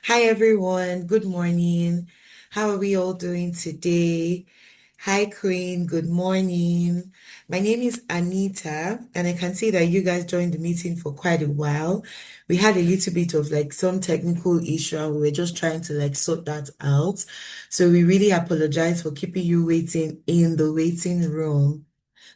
Hi everyone, good morning. How are we all doing today? Hi Queen, good morning. My name is Anita, and I can see that you guys joined the meeting for quite a while. We had a little bit of like some technical issue, and we were just trying to like sort that out. So we really apologize for keeping you waiting in the waiting room.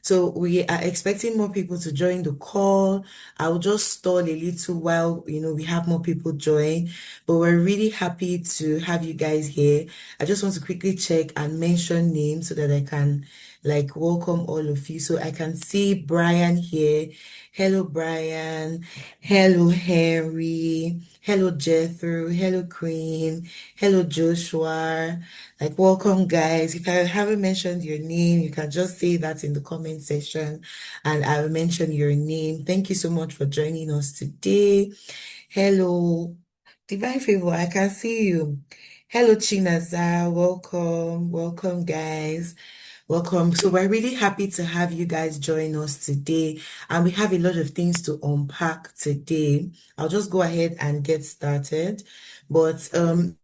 So we are expecting more people to join the call. I'll just stall a little while, we have more people join, but we're really happy to have you guys here. I just want to quickly check and mention names so that I can like welcome all of you. So I can see Brian here. Hello, Brian. Hello, Henry. Hello, Jethro. Hello, Queen. Hello, Joshua. Like, welcome, guys. If I haven't mentioned your name, you can just say that in the comment section and I will mention your name. Thank you so much for joining us today. Hello, Divine Favor, I can see you. Hello, Chinaza. Welcome. Welcome, guys. Welcome. So we're really happy to have you guys join us today, and we have a lot of things to unpack today. I'll just go ahead and get started, but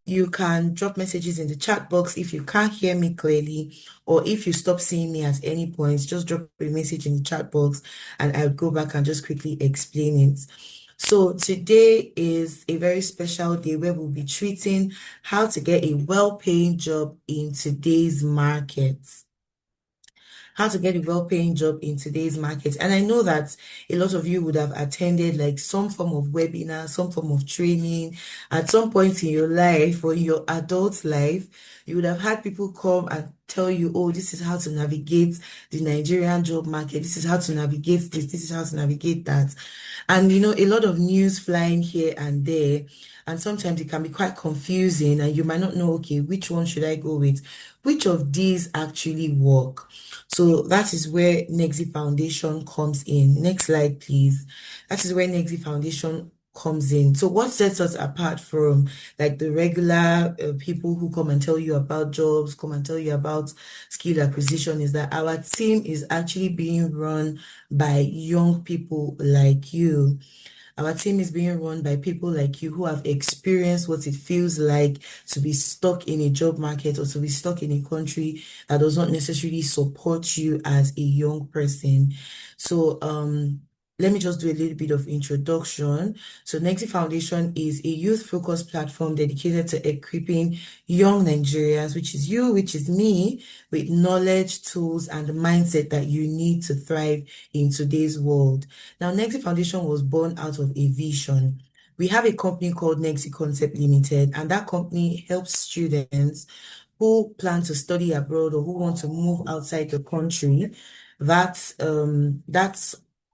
you can drop messages in the chat box if you can't hear me clearly, or if you stop seeing me at any point, just drop a message in the chat box, and I'll go back and just quickly explain it. So today is a very special day where we'll be treating how to get a well-paying job in today's market. How to get a well-paying job in today's market. And I know that a lot of you would have attended like some form of webinar, some form of training at some point in your life or in your adult life. You would have had people come and tell you, oh, this is how to navigate the Nigerian job market. This is how to navigate this. This is how to navigate that. And a lot of news flying here and there. And sometimes it can be quite confusing and you might not know, okay, which one should I go with? Which of these actually work? So that is where Negxy Foundation comes in. Next slide, please. That is where Negxy Foundation comes in. So what sets us apart from like the regular people who come and tell you about jobs, come and tell you about skill acquisition is that our team is actually being run by young people like you. Our team is being run by people like you who have experienced what it feels like to be stuck in a job market or to be stuck in a country that does not necessarily support you as a young person. So, let me just do a little bit of introduction. So Negxy Foundation is a youth-focused platform dedicated to equipping young Nigerians, which is you, which is me, with knowledge, tools, and the mindset that you need to thrive in today's world. Now, Negxy Foundation was born out of a vision. We have a company called Negxy Concept Limited, and that company helps students who plan to study abroad or who want to move outside the country. That's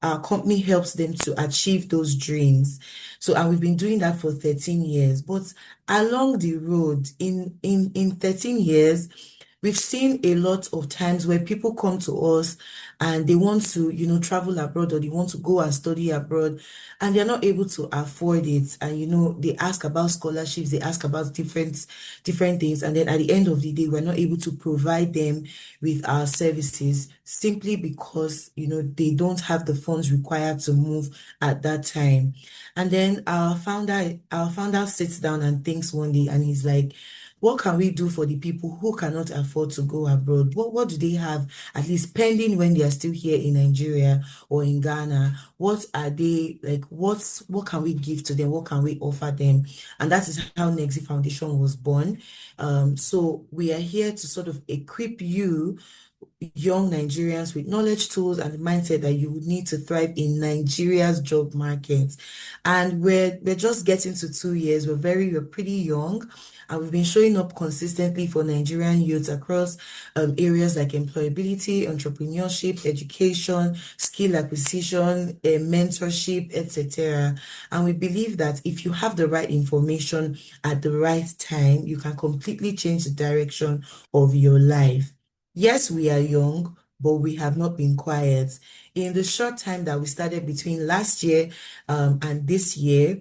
our company helps them to achieve those dreams. So, and we've been doing that for 13 years. But along the road, in 13 years, we've seen a lot of times where people come to us and they want to, travel abroad or they want to go and study abroad and they're not able to afford it. And, they ask about scholarships, they ask about different things. And then at the end of the day, we're not able to provide them with our services simply because, they don't have the funds required to move at that time. And then our founder sits down and thinks one day and he's like, what can we do for the people who cannot afford to go abroad? What do they have at least pending when they are still here in Nigeria or in Ghana? What are they like? What can we give to them? What can we offer them? And that is how Negxy Foundation was born. So we are here to sort of equip you young Nigerians with knowledge, tools, and mindset that you would need to thrive in Nigeria's job market. And we're just getting to 2 years. We're pretty young, and we've been showing up consistently for Nigerian youths across areas like employability, entrepreneurship, education, skill acquisition, mentorship, etc. And we believe that if you have the right information at the right time, you can completely change the direction of your life. Yes, we are young, but we have not been quiet. In the short time that we started between last year and this year,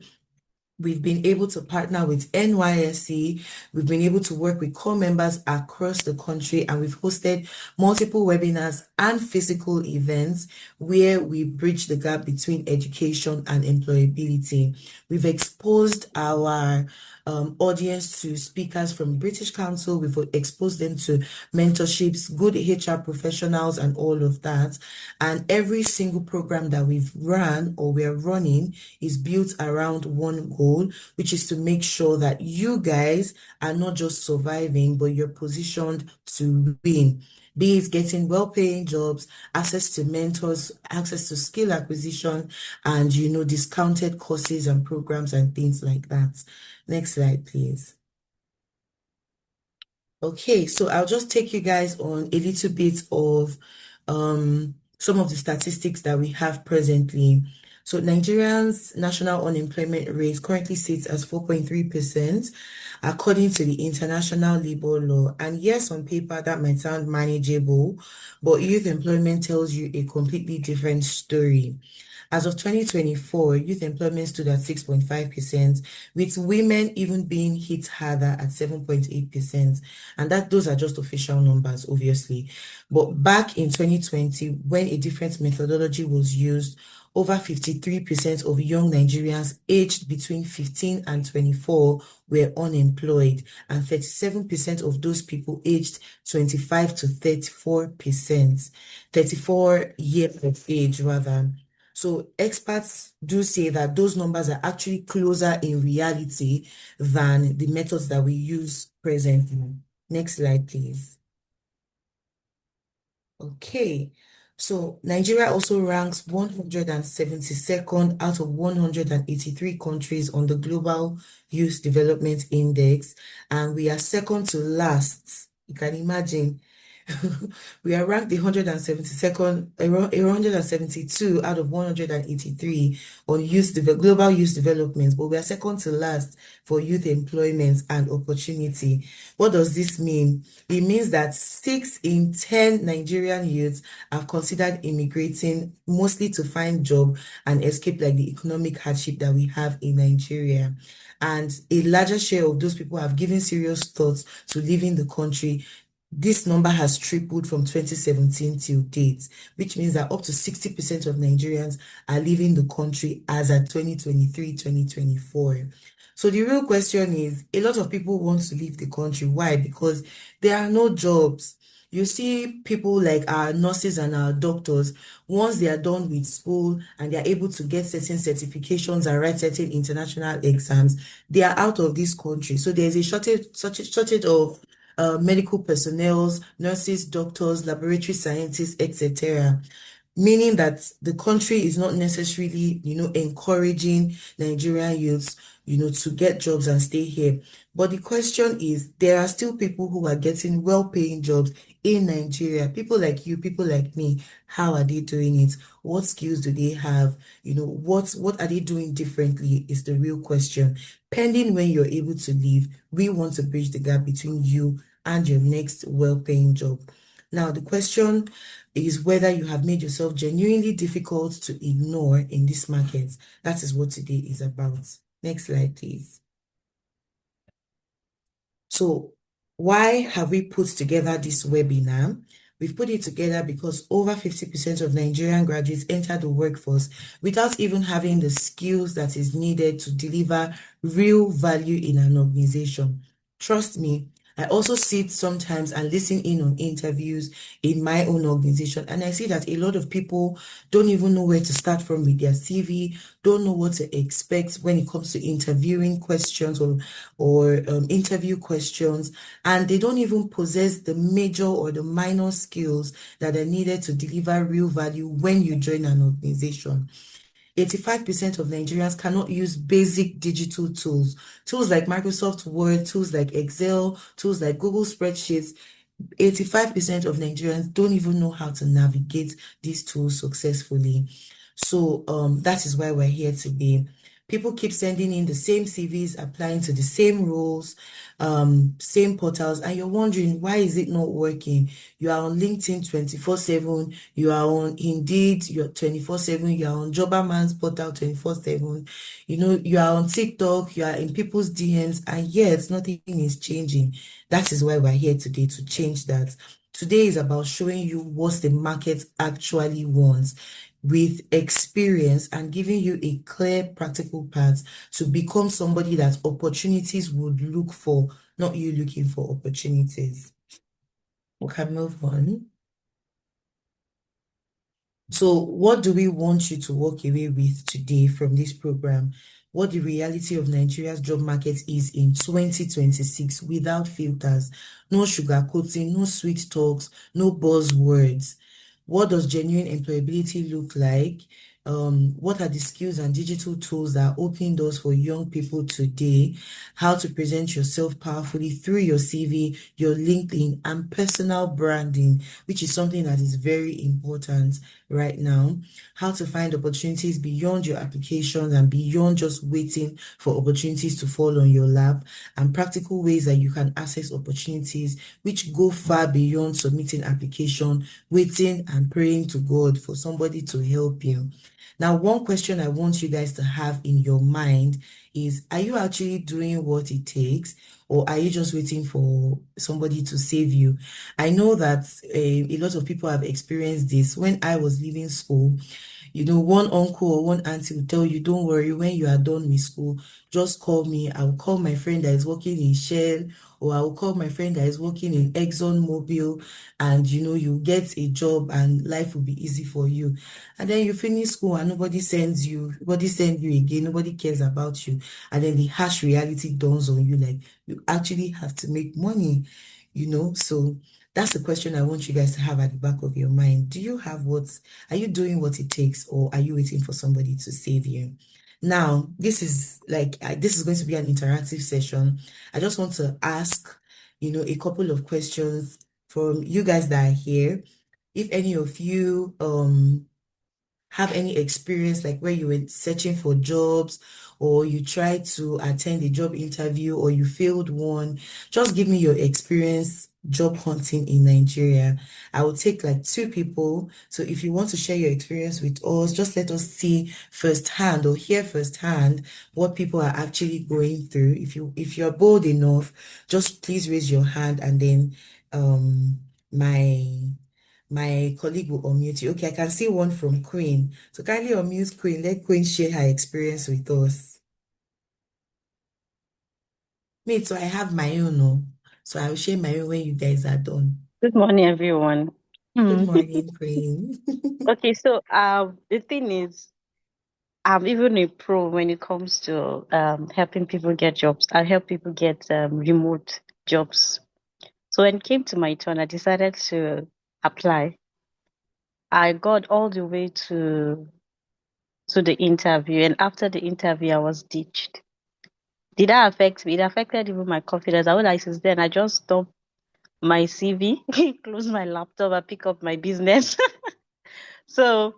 we've been able to partner with NYSC. We've been able to work with core members across the country, and we've hosted multiple webinars and physical events where we bridge the gap between education and employability. We've exposed our audience to speakers from British Council. We've exposed them to mentorships, good HR professionals, and all of that. And every single program that we've run or we're running is built around one goal, which is to make sure that you guys are not just surviving, but you're positioned to win. Be it getting well-paying jobs, access to mentors, access to skill acquisition, and discounted courses and programs and things like that. Next slide, please. Okay, so I'll just take you guys on a little bit of some of the statistics that we have presently. So Nigerians' national unemployment rate currently sits as 4.3% according to the International Labour Law. And yes, on paper that might sound manageable, but youth employment tells you a completely different story. As of 2024, youth employment stood at 6.5%, with women even being hit harder at 7.8%. And those are just official numbers, obviously. But back in 2020, when a different methodology was used, over 53% of young Nigerians aged between 15 and 24 were unemployed, and 37% of those people aged 25 to 34%, 34 years of age rather. So experts do say that those numbers are actually closer in reality than the methods that we use presently. Next slide, please. Okay, so Nigeria also ranks 172nd out of 183 countries on the Global Youth Development Index, and we are second to last. You can imagine. We are ranked 172nd, 172 out of 183 on global youth development, but we are second to last for youth employment and opportunity. What does this mean? It means that 6 in 10 Nigerian youths have considered immigrating, mostly to find job and escape like the economic hardship that we have in Nigeria. And a larger share of those people have given serious thoughts to leaving the country. This number has tripled from 2017 till date, which means that up to 60% of Nigerians are leaving the country as at 2023, 2024. So the real question is, a lot of people want to leave the country. Why? Because there are no jobs. You see people like our nurses and our doctors, once they are done with school and they are able to get certain certifications and write certain international exams, they are out of this country. So there's a shortage of medical personnel, nurses, doctors, laboratory scientists, etc. Meaning that the country is not necessarily, encouraging Nigerian youths, to get jobs and stay here. But the question is, there are still people who are getting well-paying jobs in Nigeria. People like you, people like me, how are they doing it? What skills do they have? What are they doing differently is the real question. Pending when you're able to leave, we want to bridge the gap between you and your next well-paying job. Now, the question is whether you have made yourself genuinely difficult to ignore in this market. That is what today is about. Next slide, please. So why have we put together this webinar? We've put it together because over 50% of Nigerian graduates enter the workforce without even having the skills that is needed to deliver real value in an organization. Trust me, I also sit sometimes and listen in on interviews in my own organization, and I see that a lot of people don't even know where to start from with their CV, don't know what to expect when it comes to interviewing questions or interview questions, and they don't even possess the major or the minor skills that are needed to deliver real value when you join an organization. 85% of Nigerians cannot use basic digital tools like Microsoft Word, tools like Excel, tools like Google Spreadsheets. 85% of Nigerians don't even know how to navigate these tools successfully. So that is why we're here today. People keep sending in the same CVs, applying to the same roles, same portals, and you're wondering, why is it not working? You are on LinkedIn 24/7, you are on Indeed, you're 24/7, you are on Jobberman's portal 24/7, you are on TikTok, you are in people's DMs, and yet nothing is changing. That is why we're here today, to change that. Today is about showing you what the market actually wants. with experience and giving you a clear, practical path to become somebody that opportunities would look for, not you looking for opportunities. We can move on. So, what do we want you to walk away with today from this program? What the reality of Nigeria's job market is in 2026 without filters, no sugarcoating, no sweet talks, no buzzwords. What does genuine employability look like? What are the skills and digital tools that are opening doors for young people today? How to present yourself powerfully through your CV, your LinkedIn, and personal branding, which is something that is very important right now. How to find opportunities beyond your applications and beyond just waiting for opportunities to fall on your lap, and practical ways that you can access opportunities which go far beyond submitting application, waiting and praying to God for somebody to help you. Now, one question I want you guys to have in your mind is, are you actually doing what it takes, or are you just waiting for somebody to save you? I know that a lot of people have experienced this. When I was leaving school, one uncle or one auntie will tell you, don't worry, when you are done with school, just call me. I will call my friend that is working in Shell, or I will call my friend that is working in Exxon Mobil, and you get a job and life will be easy for you. And then you finish school and nobody sends you again, nobody cares about you. And then the harsh reality dawns on you, like you actually have to make money, So that's the question I want you guys to have at the back of your mind. Are you doing what it takes, or are you waiting for somebody to save you? Now, this is going to be an interactive session. I just want to ask, a couple of questions from you guys that are here. If any of you have any experience, like where you were searching for jobs, or you tried to attend a job interview, or you failed one, just give me your experience job hunting in Nigeria. I will take like 2 people. So if you want to share your experience with us, just let us see firsthand or hear firsthand what people are actually going through. If you're bold enough, just please raise your hand, and then my colleague will unmute you. Okay, I can see one from Queen. So kindly unmute Queen. Let Queen share her experience with us. Me too, I have my own. Oh. So I will share my own when you guys are done. Good morning, everyone. Good morning, Queen. Okay, so the thing is, I'm even a pro when it comes to helping people get jobs. I help people get remote jobs. So when it came to my turn, I decided to apply. I got all the way to the interview, and after the interview, I was ditched. Did that affect me? It affected even my confidence. I was since then I just stopped my CV, close my laptop, and pick up my business. So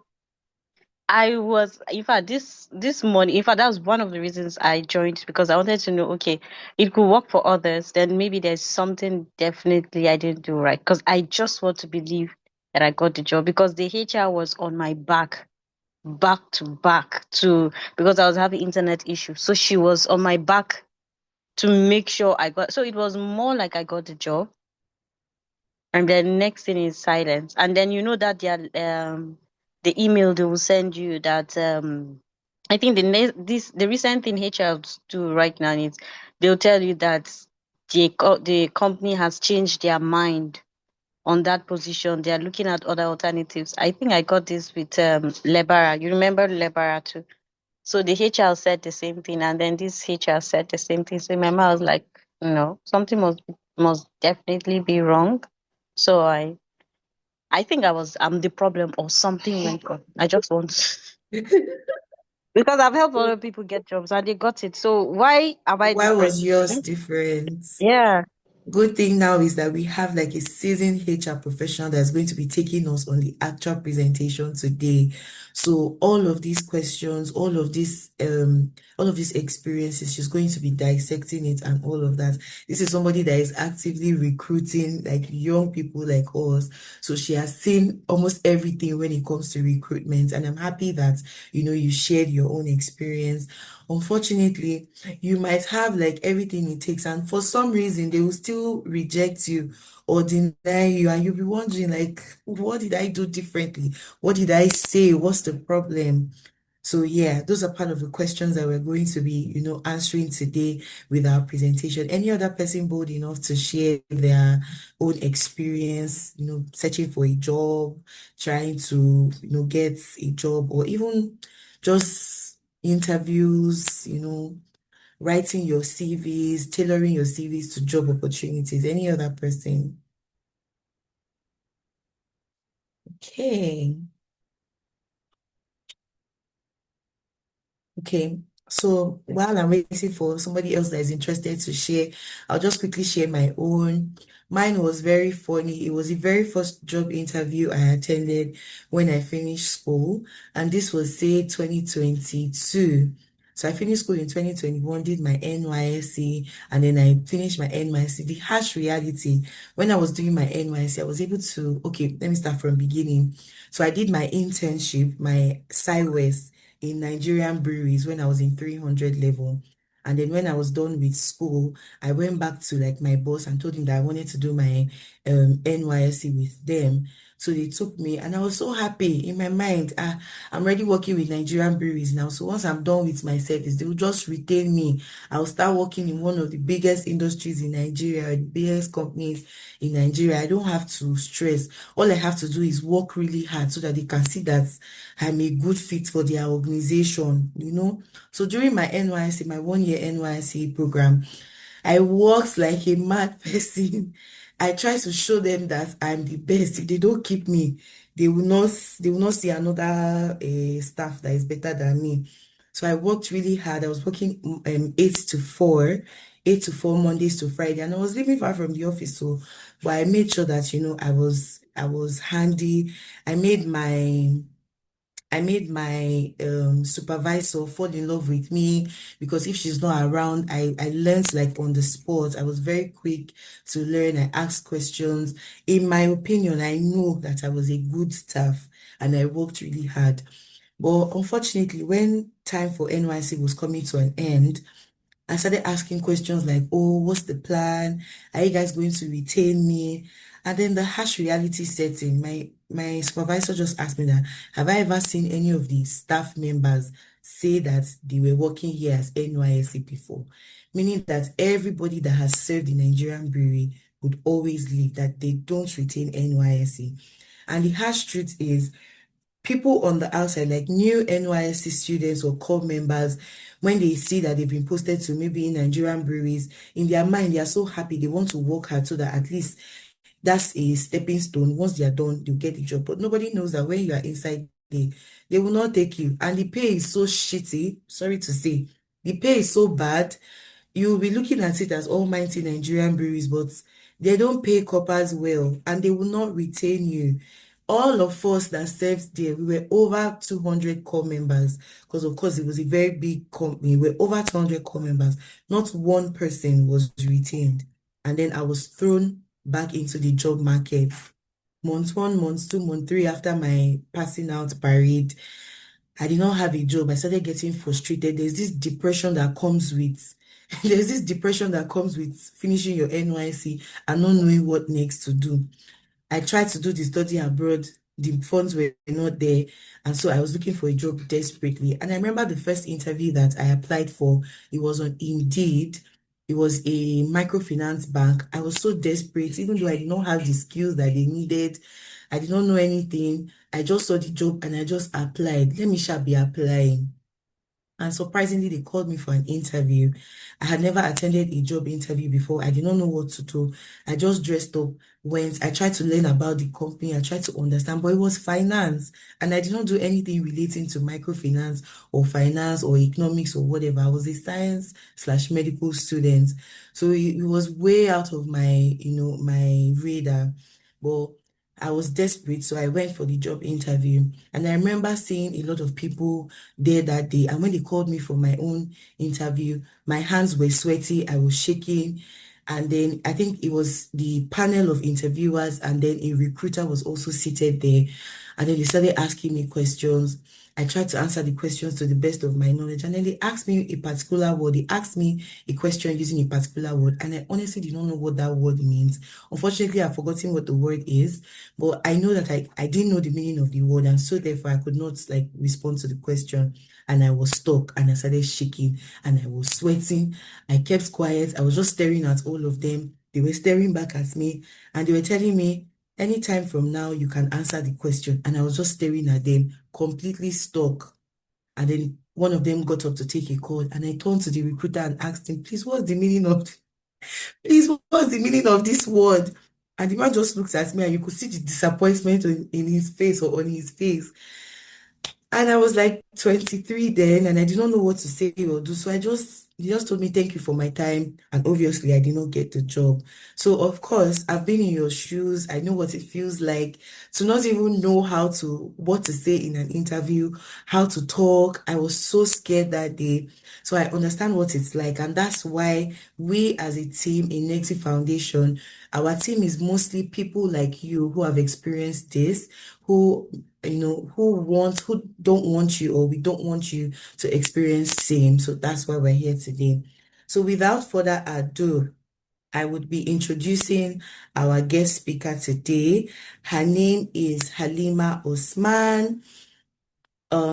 I was, in fact, this morning, in fact, that was one of the reasons I joined, because I wanted to know, okay, it could work for others, then maybe there's something definitely I didn't do right. Because I just want to believe that I got the job, because the HR was on my back to back because I was having internet issues. So she was on my back to make sure I got, so it was more like I got the job. And then next thing is silence. And then you know that the email they will send you that I think the recent thing HR do right now is they'll tell you that the company has changed their mind on that position. They are looking at other alternatives. I think I got this with Lebara. You remember Lebara too? So the HR said the same thing, and then this HR said the same thing. So remember, I was like, no, something must definitely be wrong. So I think I'm the problem, or something went wrong. I just want because I've helped other people get jobs and they got it. So why am I Why different? was yours different? Yeah. Good thing now is that we have like a seasoned HR professional that's going to be taking us on the actual presentation today. So all of these questions, all of these experiences, she's going to be dissecting it and all of that. This is somebody that is actively recruiting like young people like us. So she has seen almost everything when it comes to recruitment. And I'm happy that, you shared your own experience. Unfortunately, you might have like everything it takes, and for some reason they will still reject you, or deny you, and you'll be wondering, like, what did I do differently? What did I say? What's the problem? So yeah, those are part of the questions that we're going to be, answering today with our presentation. Any other person bold enough to share their own experience, searching for a job, trying to, get a job, or even just interviews, writing your CVs, tailoring your CVs to job opportunities. Any other person? Okay. Okay, so while I'm waiting for somebody else that is interested to share, I'll just quickly share my own. Mine was very funny. It was the very first job interview I attended when I finished school, and this was, say, 2022. So I finished school in 2021, did my NYSC, and then I finished my NYSC. The harsh reality, when I was doing my NYSC, I was able to, okay, let me start from beginning. So I did my internship, my SciWest in Nigerian breweries when I was in 300 level. And then when I was done with school, I went back to like my boss and told him that I wanted to do my NYSC with them. So they took me and I was so happy in my mind. I'm already working with Nigerian breweries now. So once I'm done with my service, they will just retain me. I'll start working in one of the biggest industries in Nigeria, the biggest companies in Nigeria. I don't have to stress. All I have to do is work really hard so that they can see that I'm a good fit for their organization. So during my NYC, my 1 year NYC program, I worked like a mad person. I try to show them that I'm the best. If they don't keep me, they will not see another staff that is better than me. So I worked really hard. I was working 8 to 4, 8 to 4 Mondays to Friday, and I was living far from the office. So, but I made sure that I was handy. I made my I made my supervisor fall in love with me because if she's not around, I learned like on the spot. I was very quick to learn. I asked questions. In my opinion, I know that I was a good staff and I worked really hard. But unfortunately, when time for NYC was coming to an end, I started asking questions like, oh, what's the plan? Are you guys going to retain me? And then the harsh reality set in. My supervisor just asked me that, have I ever seen any of the staff members say that they were working here as NYSC before? Meaning that everybody that has served the Nigerian brewery would always leave, that they don't retain NYSC. And the harsh truth is, people on the outside, like new NYSC students or core members, when they see that they've been posted to maybe Nigerian breweries, in their mind, they are so happy. They want to work hard so that at least that's a stepping stone. Once they are done, they'll get the job. But nobody knows that when you are inside, they will not take you. And the pay is so shitty. Sorry to say. The pay is so bad. You'll be looking at it as almighty Nigerian breweries, but they don't pay coppers well and they will not retain you. All of us that served there, we were over 200 core members because, of course, it was a very big company. We were over 200 core members. Not one person was retained. And then I was thrown back into the job market. Month one, month two, month three after my passing out parade, I did not have a job. I started getting frustrated. There's this depression that comes with finishing your NYC and not knowing what next to do. I tried to do the study abroad. The funds were not there. And so I was looking for a job desperately. And I remember the first interview that I applied for, it was on Indeed. It was a microfinance bank. I was so desperate, even though I did not have the skills that they needed. I did not know anything. I just saw the job and I just applied. Let me shall be applying. And surprisingly, they called me for an interview. I had never attended a job interview before. I did not know what to do. I just dressed up, went. I tried to learn about the company. I tried to understand, but it was finance. And I did not do anything relating to microfinance or finance or economics or whatever. I was a science/medical student. So it was way out of my radar. But I was desperate, so I went for the job interview. And I remember seeing a lot of people there that day. And when they called me for my own interview, my hands were sweaty, I was shaking. And then I think it was the panel of interviewers, and then a recruiter was also seated there. And then they started asking me questions. I tried to answer the questions to the best of my knowledge. And then they asked me a particular word. They asked me a question using a particular word. And I honestly did not know what that word means. Unfortunately, I've forgotten what the word is. But I know that I didn't know the meaning of the word. And so therefore I could not like respond to the question. And I was stuck and I started shaking and I was sweating. I kept quiet. I was just staring at all of them. They were staring back at me and they were telling me, anytime from now, you can answer the question. And I was just staring at them, completely stuck. And then one of them got up to take a call. And I turned to the recruiter and asked him, please, what's the meaning of this word? And the man just looked at me and you could see the disappointment in his face or on his face. And I was like 23 then, and I did not know what to say or do. So he just told me, thank you for my time. And obviously, I did not get the job. So, of course, I've been in your shoes. I know what it feels like to not even know what to say in an interview, how to talk. I was so scared that day. So, I understand what it's like. And that's why we as a team in Negxy Foundation, our team is mostly people like you who have experienced this, who who don't want you or we don't want you to experience same. So that's why we're here today. So without further ado, I would be introducing our guest speaker today. Her name is Halima Osman.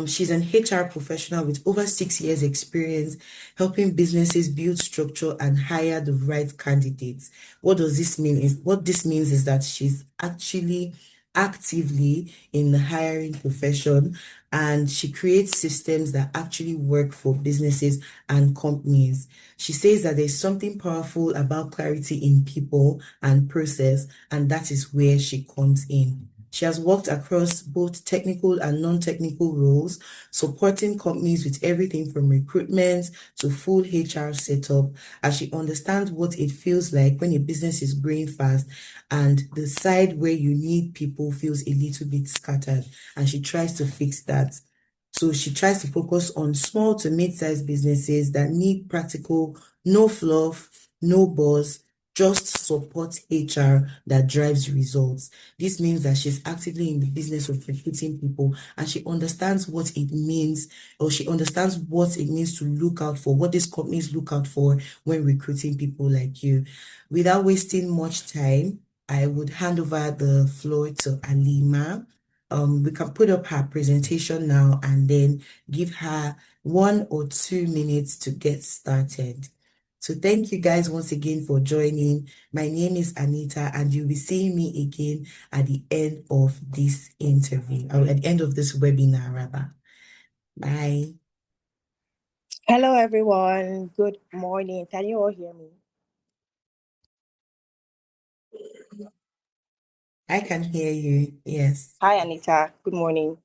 She's an HR professional with over 6 years experience helping businesses build structure and hire the right candidates. What this means is that she's actually actively in the hiring profession and she creates systems that actually work for businesses and companies. She says that there's something powerful about clarity in people and process, and that is where she comes in. She has worked across both technical and non-technical roles, supporting companies with everything from recruitment to full HR setup, as she understands what it feels like when a business is growing fast and the side where you need people feels a little bit scattered, and she tries to fix that. So she tries to focus on small to mid-sized businesses that need practical, no fluff, no buzz, just support HR that drives results. This means that she's actively in the business of recruiting people and she understands what it means, or she understands what it means to look out for, what these companies look out for when recruiting people like you. Without wasting much time, I would hand over the floor to Alima. We can put up her presentation now and then give her 1 or 2 minutes to get started. So thank you guys once again for joining. My name is Anita and you'll be seeing me again at the end of this interview, or at the end of this webinar rather. Bye. Hello, everyone. Good morning. Can you all hear me? I can hear you. Yes. Hi, Anita. Good morning.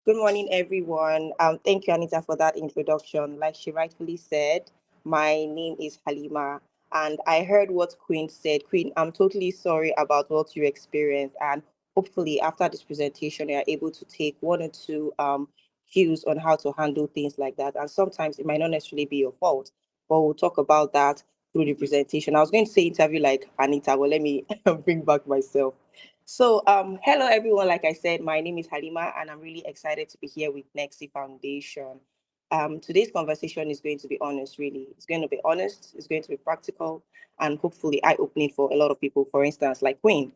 Good morning, everyone. Thank you, Anita, for that introduction. Like she rightfully said, my name is Halima, and I heard what Queen said. Queen, I'm totally sorry about what you experienced, and hopefully, after this presentation, you are able to take 1 or 2 cues on how to handle things like that. And sometimes it might not necessarily be your fault, but we'll talk about that through the presentation. I was going to say interview like Anita, but let me bring back myself. So, hello everyone. Like I said, my name is Halima, and I'm really excited to be here with Negxy Foundation. Today's conversation is going to be honest, really. It's going to be honest, it's going to be practical, and hopefully eye-opening for a lot of people, for instance, like Queen.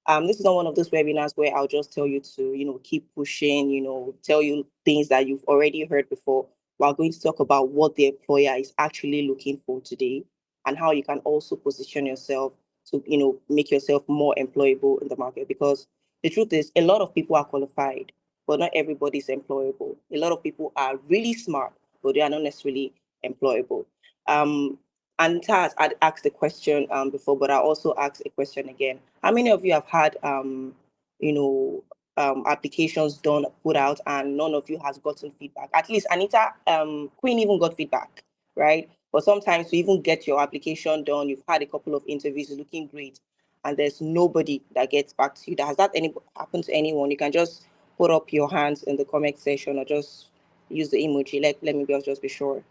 This is not one of those webinars where I'll just tell you to, keep pushing, tell you things that you've already heard before. We're going to talk about what the employer is actually looking for today and how you can also position yourself to, make yourself more employable in the market. Because the truth is, a lot of people are qualified, but not everybody is employable. A lot of people are really smart, but they are not necessarily employable. Um, and Taz, I'd asked a question before, but I also asked a question again. How many of you have had you know, applications done, put out, and none of you has gotten feedback? At least Anita, Queen even got feedback, right? But sometimes you even get your application done, you've had a couple of interviews, it's looking great, and there's nobody that gets back to you. Has that any happened to anyone? You can just put up your hands in the comment section or just use the emoji. Let me just be sure.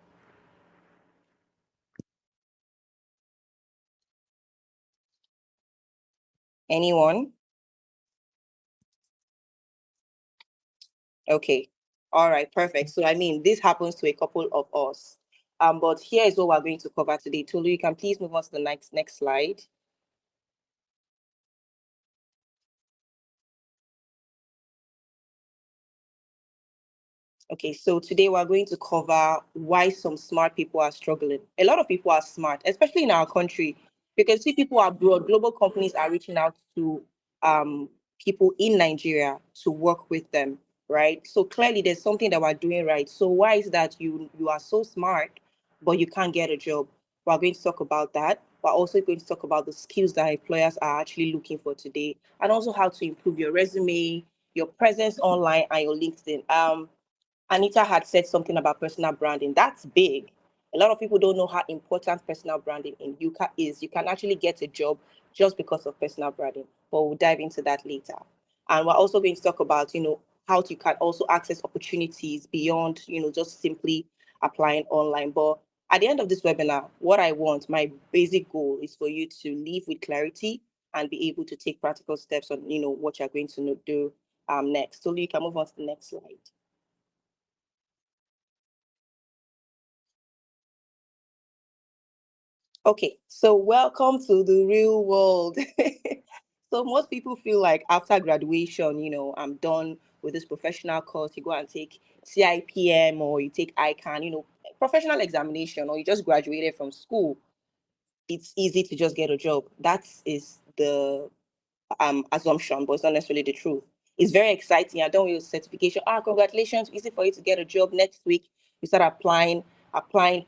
Anyone? Okay. All right, perfect. So I mean, this happens to a couple of us. But here is what we're going to cover today. Tolu, you can please move on to the next slide. Okay, so today we're going to cover why some smart people are struggling. A lot of people are smart, especially in our country. You can see people abroad, global companies are reaching out to um, people in Nigeria to work with them, right? So clearly there's something that we're doing right. So why is that you are so smart, but you can't get a job? We're going to talk about that. We're also going to talk about the skills that employers are actually looking for today, and also how to improve your resume, your presence online, and your LinkedIn. Anita had said something about personal branding. That's big. A lot of people don't know how important personal branding in UCA is. You can actually get a job just because of personal branding, but we'll dive into that later. And we're also going to talk about, how you can also access opportunities beyond, just simply applying online. But at the end of this webinar, what I want, my basic goal is for you to leave with clarity and be able to take practical steps on, what you're going to do next. So you can move on to the next slide. Okay, so welcome to the real world. So most people feel like after graduation, I'm done with this professional course. You go and take CIPM or you take ICANN, professional examination, or you just graduated from school. It's easy to just get a job. That is the assumption, but it's not necessarily the truth. It's very exciting. I done with your certification. Congratulations! Easy for you to get a job next week. You start applying,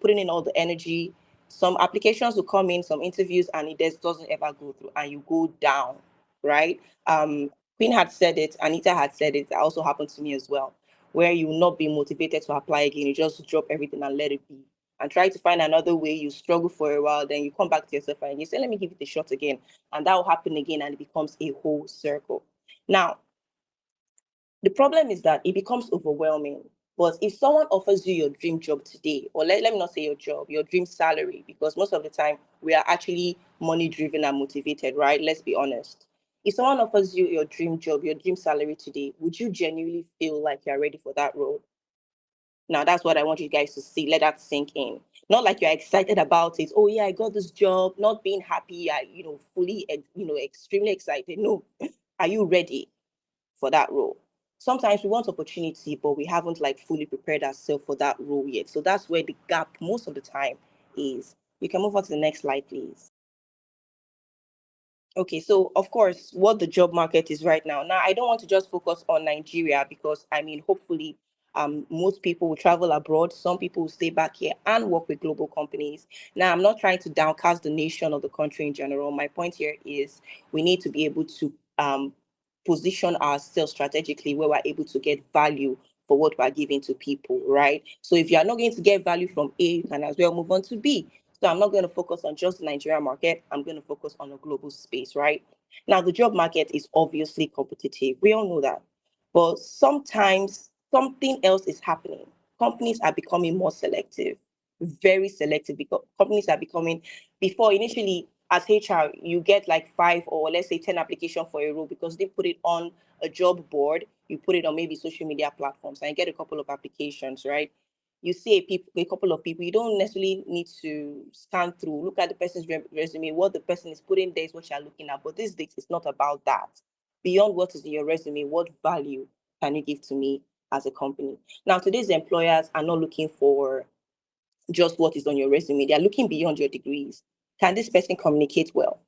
putting in all the energy. Some applications will come in, some interviews, and it just doesn't ever go through, and you go down, right? Queen had said it, Anita had said it. That also happened to me as well, where you will not be motivated to apply again. You just drop everything and let it be and try to find another way. You struggle for a while, then you come back to yourself and you say, let me give it a shot again. And that will happen again and it becomes a whole circle. Now, the problem is that it becomes overwhelming. But if someone offers you your dream job today, or let me not say your job, your dream salary, because most of the time we are actually money driven and motivated, right? Let's be honest. If someone offers you your dream job, your dream salary today, would you genuinely feel like you're ready for that role? Now that's what I want you guys to see. Let that sink in. Not like you're excited about it. Oh yeah, I got this job. Not being happy. Fully, extremely excited. No, are you ready for that role? Sometimes we want opportunity, but we haven't like fully prepared ourselves for that role yet. So that's where the gap most of the time is. You can move on to the next slide, please. Okay, so of course, what the job market is right now. Now, I don't want to just focus on Nigeria because I mean, hopefully, most people will travel abroad. Some people will stay back here and work with global companies. Now, I'm not trying to downcast the nation or the country in general. My point here is we need to be able to position ourselves strategically where we're able to get value for what we're giving to people, right? So if you are not going to get value from A, you can as well move on to B. So I'm not going to focus on just the Nigerian market. I'm going to focus on a global space, right? Now, the job market is obviously competitive. We all know that. But sometimes something else is happening. Companies are becoming more selective, very selective, because companies are becoming, before initially, as HR, you get like 5 or let's say 10 applications for a role because they put it on a job board, you put it on maybe social media platforms and you get a couple of applications, right? You see a couple of people, you don't necessarily need to scan through, look at the person's resume, what the person is putting there is what you're looking at. But these days, it's not about that. Beyond what is in your resume, what value can you give to me as a company? Now, today's employers are not looking for just what is on your resume, they are looking beyond your degrees. Can this person communicate well?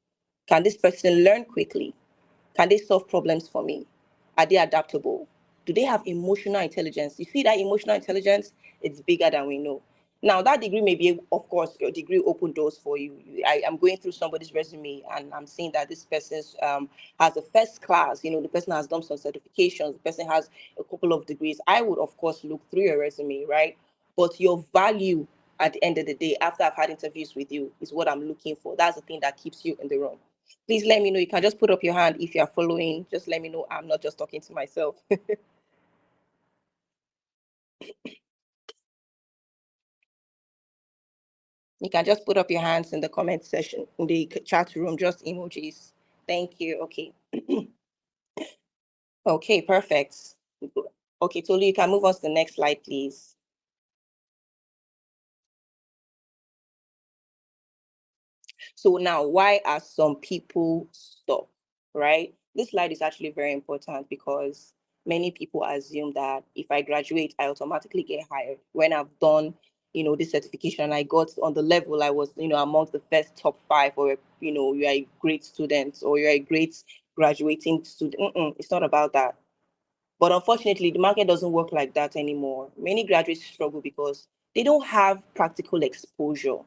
Can this person learn quickly? Can they solve problems for me? Are they adaptable? Do they have emotional intelligence? You see that emotional intelligence, it's bigger than we know. Now, that degree may be, of course, your degree open doors for you. I am going through somebody's resume and I'm seeing that this person has a first class, the person has done some certifications, the person has a couple of degrees. I would, of course, look through your resume, right? But your value at the end of the day, after I've had interviews with you, is what I'm looking for. That's the thing that keeps you in the room. Please let me know. You can just put up your hand if you're following. Just let me know I'm not just talking to myself. You can just put up your hands in the comment section, in the chat room, just emojis. Thank you. Okay. Okay, perfect. Okay, Tolu, you can move on to the next slide, please. So now, why are some people stuck, right? This slide is actually very important because many people assume that if I graduate, I automatically get hired. When I've done, this certification, I got on the level, I was, amongst the first top 5, or, you're a great student or you're a great graduating student. It's not about that. But unfortunately, the market doesn't work like that anymore. Many graduates struggle because they don't have practical exposure.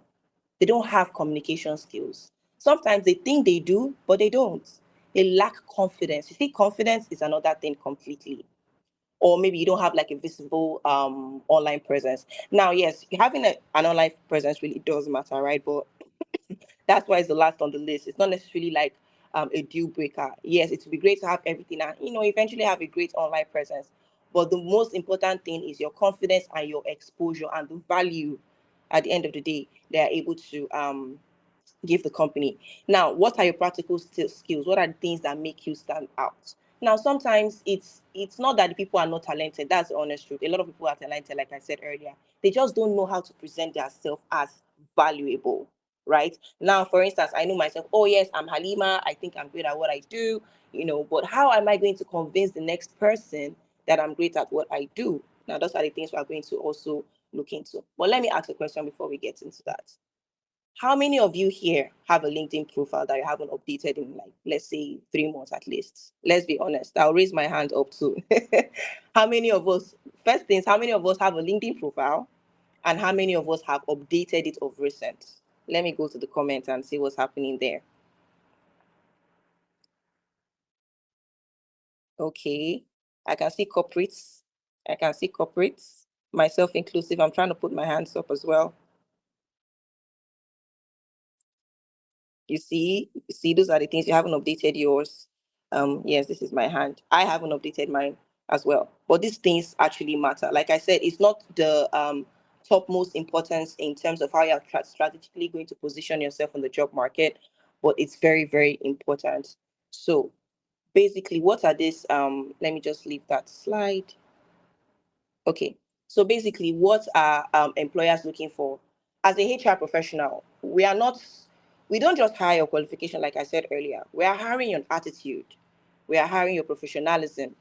They don't have communication skills. Sometimes they think they do, but they don't. They lack confidence. You see, confidence is another thing completely. Or maybe you don't have like a visible online presence. Now, yes, having an online presence really does matter, right? But that's why it's the last on the list. It's not necessarily like a deal breaker. Yes, it would be great to have everything and eventually have a great online presence. But the most important thing is your confidence and your exposure and the value at the end of the day they are able to give the company. Now, what are your practical skills? What are the things that make you stand out? Now, sometimes it's not that the people are not talented. That's the honest truth. A lot of people are talented, like I said earlier. They just don't know how to present themselves as valuable, right? Now, for instance, I know myself. Oh yes, I'm Halima. I think I'm great at what I do. But how am I going to convince the next person that I'm great at what I do? Now, those are the things we are going to also look into. But let me ask a question before we get into that. How many of you here have a LinkedIn profile that you haven't updated in, like, let's say 3 months at least? Let's be honest. I'll raise my hand up too. How many of us, first things, how many of us have a LinkedIn profile and how many of us have updated it of recent? Let me go to the comments and see what's happening there. Okay. I can see corporates. I can see corporates, myself inclusive. I'm trying to put my hands up as well. You see, those are the things you haven't updated yours. Yes, this is my hand. I haven't updated mine as well. But these things actually matter. Like I said, it's not the topmost importance in terms of how you're strategically going to position yourself in the job market, but it's very, very important. So basically, what are these? Let me just leave that slide. Okay. So basically, what are employers looking for? As a HR professional, we don't just hire your qualification, like I said earlier. We are hiring your attitude. We are hiring your professionalism,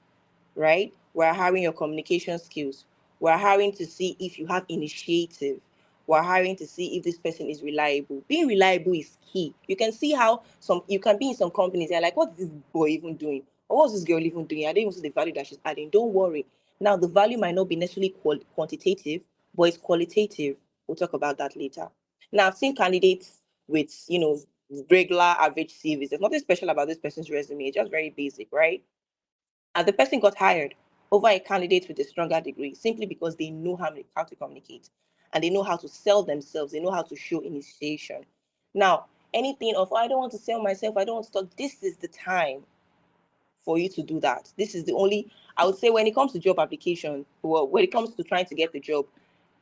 right? We're hiring your communication skills. We're hiring to see if you have initiative. We're hiring to see if this person is reliable. Being reliable is key. You can see how you can be in some companies, they're like, what is this boy even doing? Or what's this girl even doing? I don't even see the value that she's adding. Don't worry. Now, the value might not be necessarily quantitative, but it's qualitative. We'll talk about that later. Now, I've seen candidates with, regular average CVs. There's nothing special about this person's resume. It's just very basic, right? And the person got hired over a candidate with a stronger degree simply because they know how to communicate and they know how to sell themselves. They know how to show initiation. Now, anything of, oh, I don't want to sell myself, I don't want to talk, this is the time for you to do that. This is the only, I would say, when it comes to job application, well, when it comes to trying to get the job,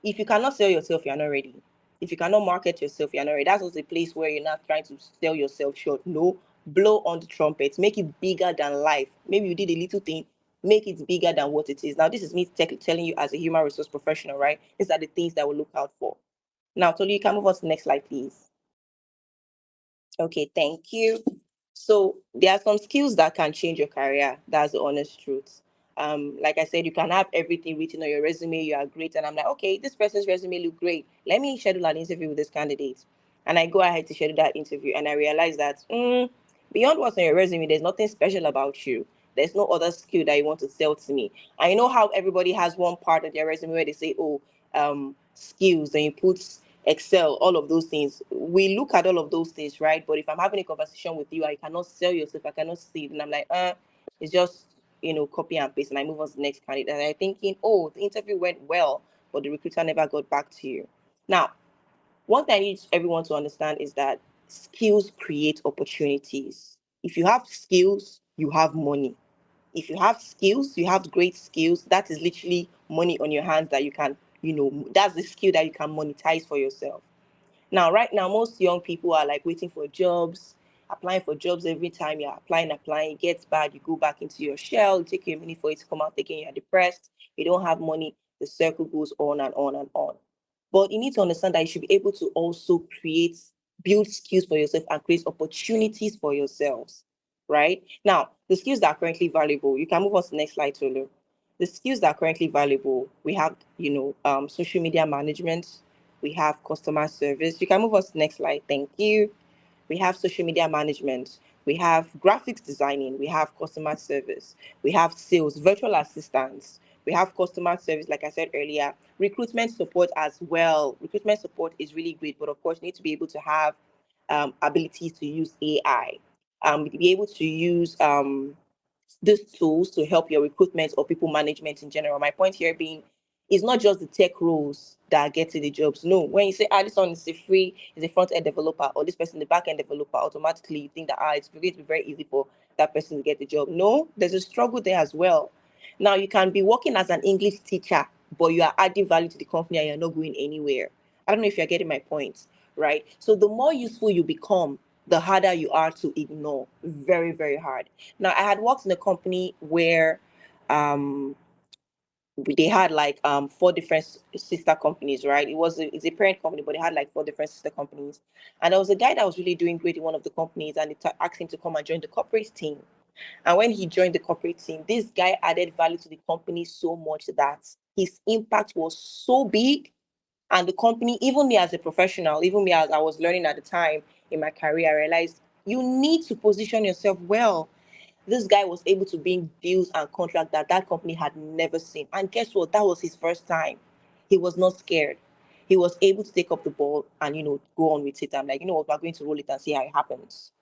if you cannot sell yourself, you're not ready. If you cannot market yourself, you're not ready. That's also a place where you're not trying to sell yourself short. No, blow on the trumpet, make it bigger than life. Maybe you did a little thing, make it bigger than what it is. Now, this is me telling you as a human resource professional, right? These are the things that we'll look out for. Now, Tolu, you can move on to the next slide, please. Okay, thank you. So there are some skills that can change your career. That's the honest truth. Like I said, you can have everything written on your resume. You are great, and I'm like, okay, this person's resume look great. Let me schedule an interview with this candidate, and I go ahead to schedule that interview, and I realize that beyond what's on your resume, there's nothing special about you. There's no other skill that you want to sell to me. I know how everybody has one part of their resume where they say, oh, skills, then you put Excel, all of those things. We look at all of those things, right? But if I'm having a conversation with you, I cannot sell yourself, I cannot see it, and I'm like, it's just copy and paste, and I move on to the next candidate. And I'm thinking, oh, the interview went well, but the recruiter never got back to you. Now, one thing I need everyone to understand is that skills create opportunities. If you have skills, you have money. If you have skills, you have great skills, that is literally money on your hands that you can, that's the skill that you can monetize for yourself. Now, right now, most young people are like waiting for jobs. applying for jobs every time you're applying, it gets bad, you go back into your shell, it takes you a minute for it to come out again, you're depressed, you don't have money, the circle goes on and on and on. But you need to understand that you should be able to also build skills for yourself and create opportunities for yourselves, right? Now, the skills that are currently valuable, you can move on to the next slide, Tolu. The skills that are currently valuable, we have, social media management, we have customer service. You can move on to the next slide. Thank you. We have social media management, we have graphics designing, we have customer service, we have sales, virtual assistants, we have customer service, like I said earlier, recruitment support as well. Recruitment support is really great, but of course, you need to be able to have abilities to use AI, be able to use these tools to help your recruitment or people management in general. My point here being, it's not just the tech roles that are getting the jobs. No, when you say, this one is a front end developer, or this person is a back end developer, automatically you think that it's going to be very easy for that person to get the job. No, there's a struggle there as well. Now, you can be working as an English teacher, but you are adding value to the company and you're not going anywhere. I don't know if you're getting my point, right? So the more useful you become, the harder you are to ignore. Very, very hard. Now, I had worked in a company where um, they had like four different sister companies, right? It's a parent company, but they had like four different sister companies. And there was a guy that was really doing great in one of the companies, and they asked him to come and join the corporate team. And when he joined the corporate team, this guy added value to the company so much that his impact was so big. And the company, even me as a professional, even me as I was learning at the time in my career, I realized you need to position yourself well. This guy was able to bring deals and contracts that that company had never seen. And guess what? That was his first time. He was not scared. He was able to take up the ball and, go on with it. I'm like, you know what, we're going to roll it and see how it happens.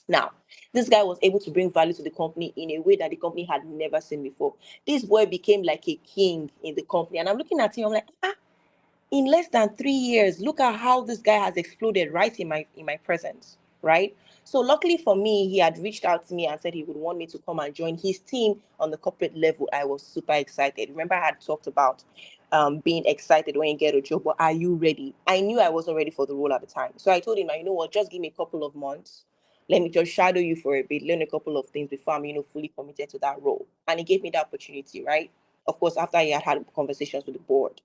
Now, this guy was able to bring value to the company in a way that the company had never seen before. This boy became like a king in the company. And I'm looking at him, I'm like, in less than 3 years, look at how this guy has exploded right in my presence, right? So luckily for me, he had reached out to me and said he would want me to come and join his team on the corporate level. I was super excited. Remember, I had talked about being excited when you get a job, but are you ready? I knew I wasn't ready for the role at the time, so I told him, you know what, just give me a couple of months. Let me just shadow you for a bit, learn a couple of things before I'm, fully committed to that role. And he gave me that opportunity, right? Of course, after he had conversations with the board.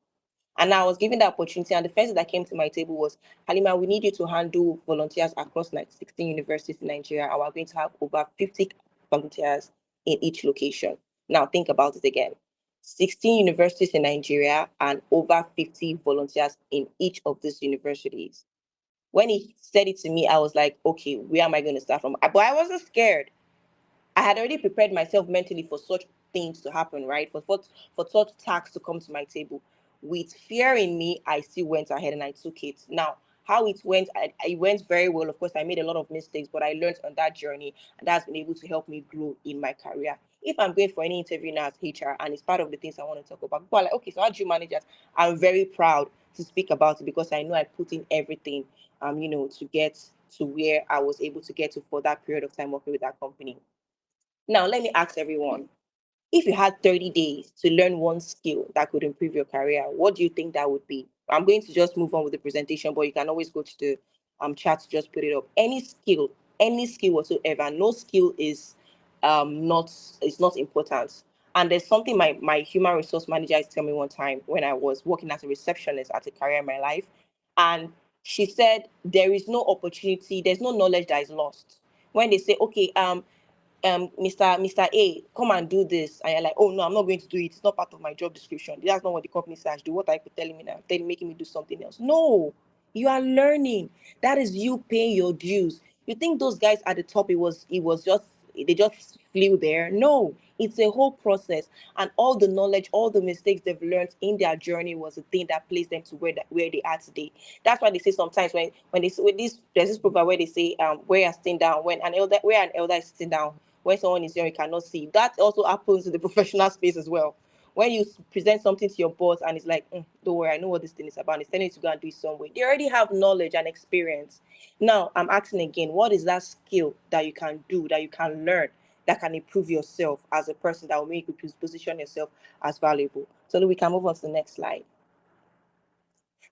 And I was given the opportunity, and the first thing that came to my table was, Halima, we need you to handle volunteers across like 16 universities in Nigeria, and we're going to have over 50 volunteers in each location. Now, think about it again: 16 universities in Nigeria and over 50 volunteers in each of these universities. When he said it to me, I was like, okay, where am I going to start from? But I wasn't scared. I had already prepared myself mentally for such things to happen, right? For such tasks to come to my table. With fear in me, I still went ahead and I took it. Now, how it went, it went very well. Of course, I made a lot of mistakes, but I learned on that journey, and that's been able to help me grow in my career. If I'm going for any interview now as HR, and it's part of the things I want to talk about, people are like, okay, so how do you manage that? I'm very proud to speak about it because I know I put in everything, to get to where I was able to get to for that period of time working with that company. Now, let me ask everyone, if you had 30 days to learn one skill that could improve your career, what do you think that would be? I'm going to just move on with the presentation, but you can always go to the chat to just put it up. Any skill whatsoever. No skill is not important. And there's something my human resource manager is telling me one time when I was working as a receptionist at a career in my life. And she said there is no opportunity, there's no knowledge that is lost. When they say, okay, Mr. A, come and do this, and you're like, oh no, I'm not going to do it. It's not part of my job description. That's not what the company says. Do what I could telling me now, making me do something else. No, you are learning. That is you paying your dues. You think those guys at the top, it was just they just flew there? No, it's a whole process, and all the knowledge, all the mistakes they've learned in their journey was the thing that placed them to where they are today. That's why they say sometimes when they with this there's this proverb where they say where you're sitting down when an elder where an elder is sitting down when someone is young, you cannot see. That also happens in the professional space as well. When you present something to your boss and it's like, don't worry, I know what this thing is about. It's telling you to go and do it some way. They already have knowledge and experience. Now, I'm asking again, what is that skill that you can do, that you can learn, that can improve yourself as a person, that will make you position yourself as valuable? So we can move on to the next slide.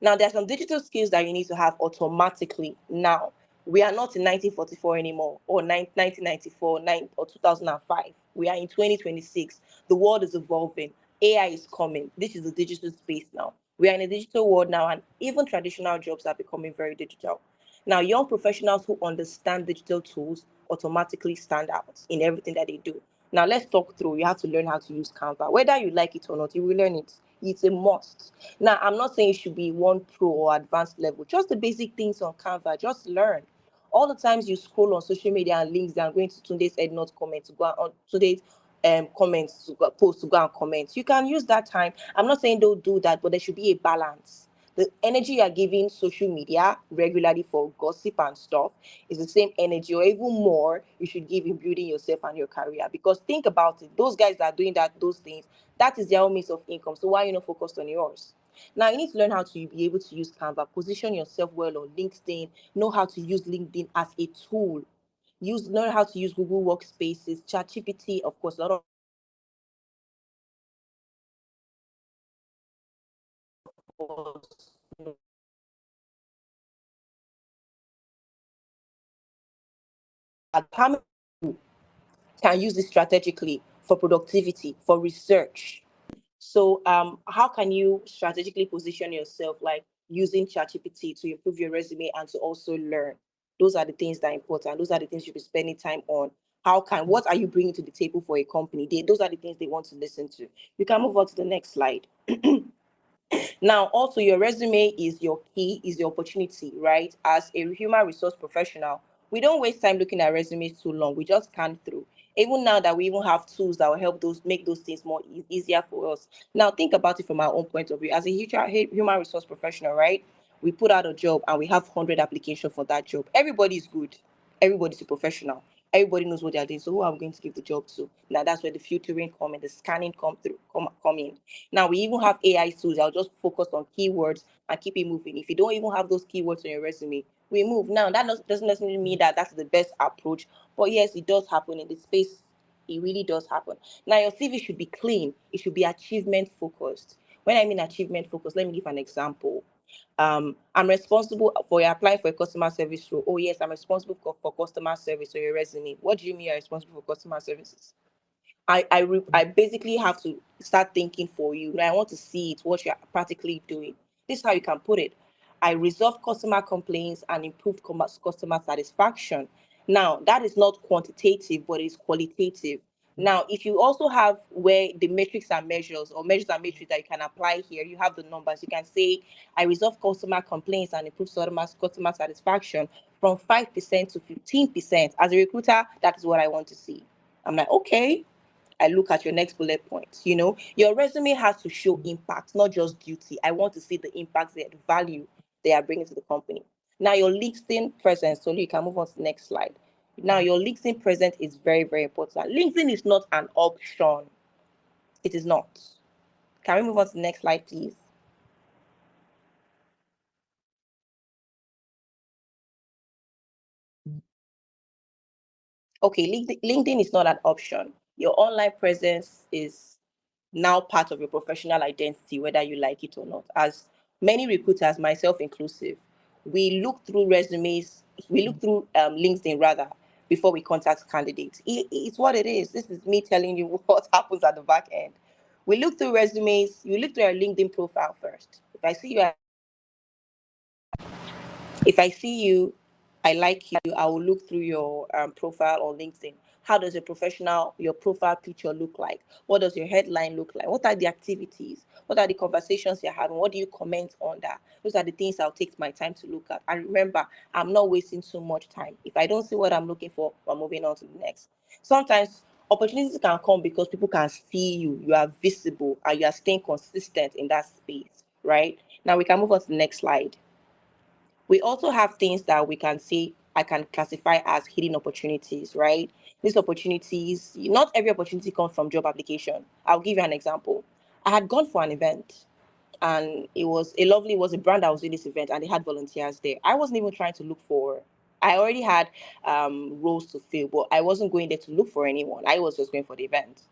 Now, there are some digital skills that you need to have automatically now. We are not in 1944 anymore, or 1994, 2005. We are in 2026. The world is evolving. AI is coming. This is a digital space now. We are in a digital world now, and even traditional jobs are becoming very digital. Now, young professionals who understand digital tools automatically stand out in everything that they do. Now, let's talk through. You have to learn how to use Canva. Whether you like it or not, you will learn it. It's a must. Now, I'm not saying it should be one pro or advanced level, just the basic things on Canva. Just learn. All the times you scroll on social media and links, they are going to today's EdNote comment to go on today's comments to go, post to go and comment. You can use that time. I'm not saying don't do that, but there should be a balance. The energy you are giving social media regularly for gossip and stuff is the same energy or even more you should give in building yourself and your career. Because think about it, those guys that are doing those things, that is their own means of income. So why are you not focused on yours? Now you need to learn how to be able to use Canva, position yourself well on LinkedIn, know how to use LinkedIn as a tool. Learn how to use Google Workspaces, ChatGPT, of course, a lot of us know how many people can use this strategically for productivity, for research. So, how can you strategically position yourself, like using ChatGPT to improve your resume and to also learn? Those are the things that are important. Those are the things you'll be spending time on. What are you bringing to the table for a company? Those are the things they want to listen to. You can move on to the next slide. Now, also, your resume is your key, is your opportunity, right? As a human resource professional, we don't waste time looking at resumes too long. We just scan through. Even now that we even have tools that will help make those things more easier for us. Now, think about it from our own point of view. As a human resource professional, right? We put out a job and we have 100 applications for that job. Everybody's good. Everybody's a professional. Everybody knows what they're doing. So who am I going to give the job to? Now that's where the filtering come and the scanning come in. Now we even have AI tools. I'll just focus on keywords and keep it moving. If you don't even have those keywords on your resume, we move. Now that doesn't necessarily mean that that's the best approach, but yes, it does happen in the space. It really does happen. Now your CV should be clean. It should be achievement focused. When I mean achievement focused, let me give an example. I'm responsible for applying for a customer service role. Oh yes, I'm responsible for customer service or your resume. What do you mean you're responsible for customer services? I basically have to start thinking for you. Now I want to see it, what you're practically doing. This is how you can put it. I resolve customer complaints and improve customer satisfaction. Now that is not quantitative, but it's qualitative. Now, if you also have where the metrics and measures or measures and metrics that you can apply here, you have the numbers. You can say, I resolve customer complaints and improve customer satisfaction from 5% to 15%. As a recruiter, that is what I want to see. I'm like, okay, I look at your next bullet point. Your resume has to show impact, not just duty. I want to see the impact, the value they are bringing to the company. Now, your LinkedIn presence, so you can move on to the next slide. Now, your LinkedIn presence is very, very important. LinkedIn is not an option. It is not. Can we move on to the next slide, please? Okay, LinkedIn is not an option. Your online presence is now part of your professional identity, whether you like it or not. As many recruiters, myself inclusive, we look through resumes, we look through LinkedIn rather, before we contact candidates. It's what it is. This is me telling you what happens at the back end. We look through resumes, you look through your LinkedIn profile first. If I see you, I like you, I will look through your profile on LinkedIn. How does your profile picture look like? What does your headline look like? What are the activities? What are the conversations you're having? What do you comment on that? Those are the things I'll take my time to look at. And remember, I'm not wasting too much time. If I don't see what I'm looking for, I'm moving on to the next. Sometimes opportunities can come because people can see you, you are visible, and you are staying consistent in that space, right? Now we can move on to the next slide. We also have things that we can say I can classify as hidden opportunities, right? These opportunities, not every opportunity comes from job application. I'll give you an example. I had gone for an event and it was a brand that was doing this event and they had volunteers there. I wasn't even trying to look for, I already had roles to fill, but I wasn't going there to look for anyone. I was just going for the event.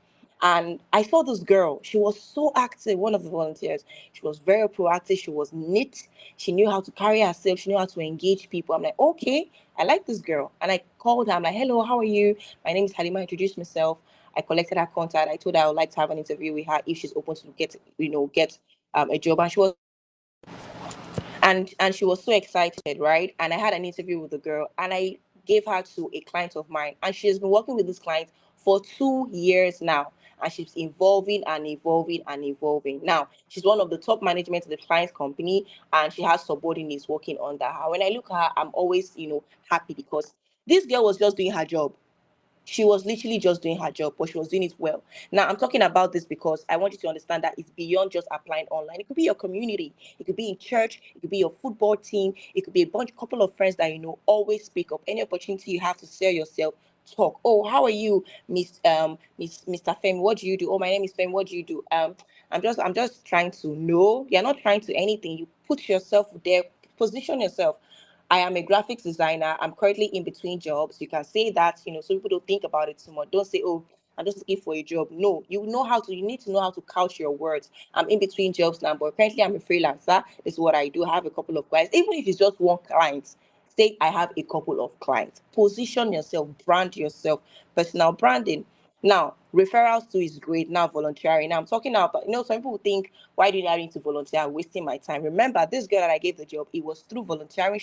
And I saw this girl. She was so active, one of the volunteers. She was very proactive. She was neat. She knew how to carry herself. She knew how to engage people. I'm like, okay, I like this girl. And I called her. I'm like, hello, how are you? My name is Halima. I introduced myself. I collected her contact. I told her I would like to have an interview with her if she's open to get a job. And she was so excited, right? And I had an interview with the girl, and I gave her to a client of mine, and she has been working with this client for 2 years now, and she's evolving and evolving and evolving. Now she's one of the top management of the client's company, and she has subordinates working under her. When I look at her, I'm always happy, because this girl was just doing her job. She was literally just doing her job, but she was doing it well. Now, I'm talking about this because I want you to understand that it's beyond just applying online. It could be your community, it could be in church, it could be your football team, it could be a couple of friends that always speak up. Any opportunity you have to sell yourself, talk. Oh, how are you, Mr. Femi? What do you do? Oh, my name is Femi. What do you do? I'm just trying to know. You're not trying to anything. You put yourself there, position yourself. I am a graphics designer. I'm currently in between jobs. You can say that, so people don't think about it too much. Don't say, oh, I'm just looking for a job. No, you need to know how to couch your words. I'm in between jobs now, but currently I'm a freelancer. This is what I do. I have a couple of clients. Even if it's just one client, say I have a couple of clients. Position yourself, brand yourself, personal branding. Now, referrals too is great. Now, volunteering. Now, I'm talking now about, some people think, why did I need to volunteer? I'm wasting my time. Remember, this girl that I gave the job, it was through volunteering.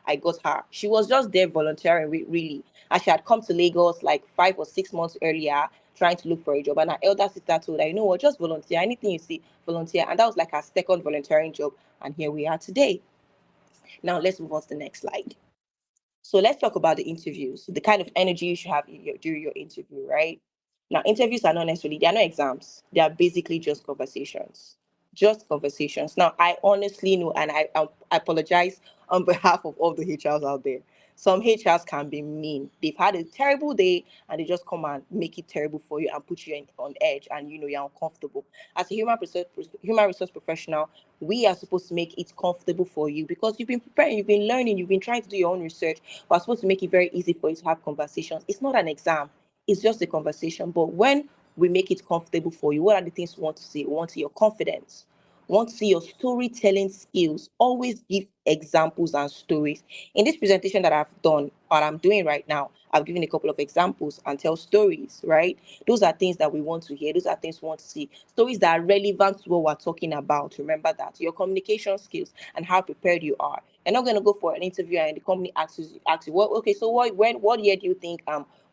I got her. She was just there volunteering, really. And she had come to Lagos like 5 or 6 months earlier, trying to look for a job. And her elder sister told her, what, just volunteer. Anything you see, volunteer. And that was like her second volunteering job. And here we are today. Now, let's move on to the next slide. So let's talk about the interviews, the kind of energy you should have during your interview, right? Now, interviews are not necessarily, they're not exams. They are basically just conversations. Just conversations. Now, I honestly know, and I apologize on behalf of all the HRs out there. Some HRs can be mean. They've had a terrible day, and they just come and make it terrible for you and put you on edge, and you're uncomfortable. As a human resource professional, we are supposed to make it comfortable for you, because you've been preparing, you've been learning, you've been trying to do your own research. We're supposed to make it very easy for you to have conversations. It's not an exam, it's just a conversation. But when we make it comfortable for you, what are the things we want to see? We want to see your confidence. We want to see your storytelling skills. Always give examples and stories. In this presentation that I've done, or I'm doing right now, I've given a couple of examples and tell stories, right? Those are things that we want to hear. Those are things we want to see. Stories that are relevant to what we're talking about. Remember that. Your communication skills and how prepared you are. You're not going to go for an interview and the company asks you, well, okay, so what year do you think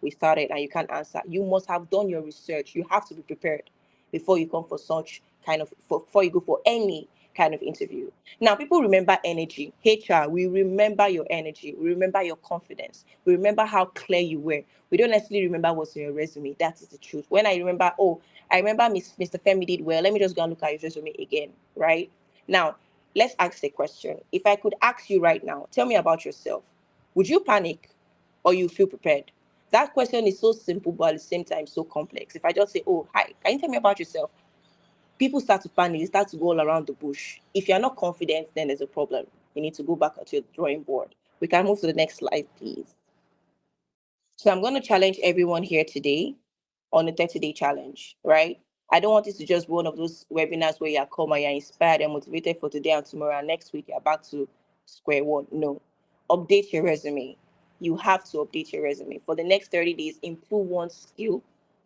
we started, and you can't answer? You must have done your research. You have to be prepared before you come for such kind of before you go for any kind of interview. Now, people remember energy. HR, we remember your energy. We remember your confidence. We remember how clear you were. We don't necessarily remember what's in your resume. That is the truth. When I remember, I remember Mr. Femi did well. Let me just go and look at his resume again, right? Now, let's ask a question. If I could ask you right now, tell me about yourself. Would you panic, or you feel prepared? That question is so simple, but at the same time so complex. If I just say, oh, hi, can you tell me about yourself? People start to panic, they start to go all around the bush. If you're not confident, then there's a problem. You need to go back to your drawing board. We can move to the next slide, please. So I'm going to challenge everyone here today on a 30-day challenge, right? I don't want this to just be one of those webinars where you're calm and you're inspired and motivated for today and tomorrow, and next week you're back to square one. No. Update your resume. You have to update your resume. For the next 30 days, improve one skill,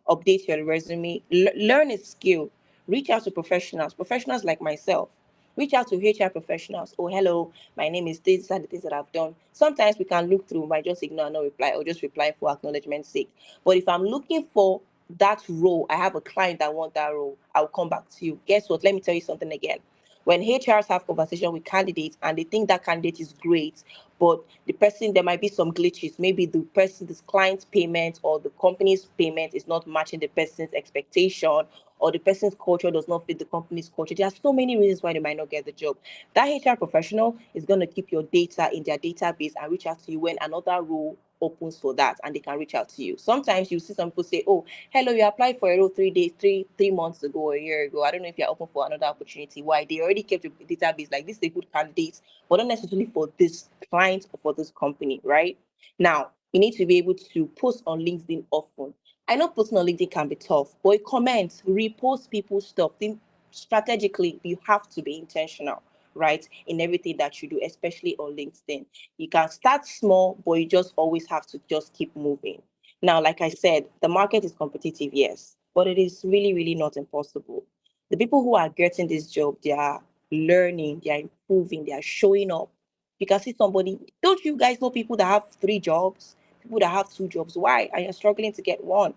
update your resume, learn a skill, reach out to professionals like myself. Reach out to HR professionals. Oh, hello, my name is this. These are the things that I've done. Sometimes we can look through, might just ignore, no reply, or just reply for acknowledgement's sake. But if I'm looking for that role, I have a client that wants that role, I'll come back to you. Guess what? Let me tell you something again. When HRs have conversation with candidates and they think that candidate is great, but there might be some glitches. Maybe this client's payment or the company's payment is not matching the person's expectation, or the person's culture does not fit the company's culture. There are so many reasons why they might not get the job. That HR professional is going to keep your data in their database and reach out to you when another role opens for that, and they can reach out to you. Sometimes you see some people say, oh, hello, you applied for a role 3 days, 3 months ago, or a year ago. I don't know if you're open for another opportunity. Why? They already kept your database, like this is a good candidate, but not necessarily for this client or for this company, right? Now, you need to be able to post on LinkedIn often. I know posting on LinkedIn can be tough, but comment, repost people's stuff. Think strategically, you have to be intentional, right? In everything that you do, especially on LinkedIn. You can start small, but you just always have to just keep moving. Now, like I said, the market is competitive, yes, but it is really, really not impossible. The people who are getting this job, they are learning, they are improving, they are showing up. You can see somebody, don't you guys know people that have 3 jobs, people that have 2 jobs? Why are you struggling to get one?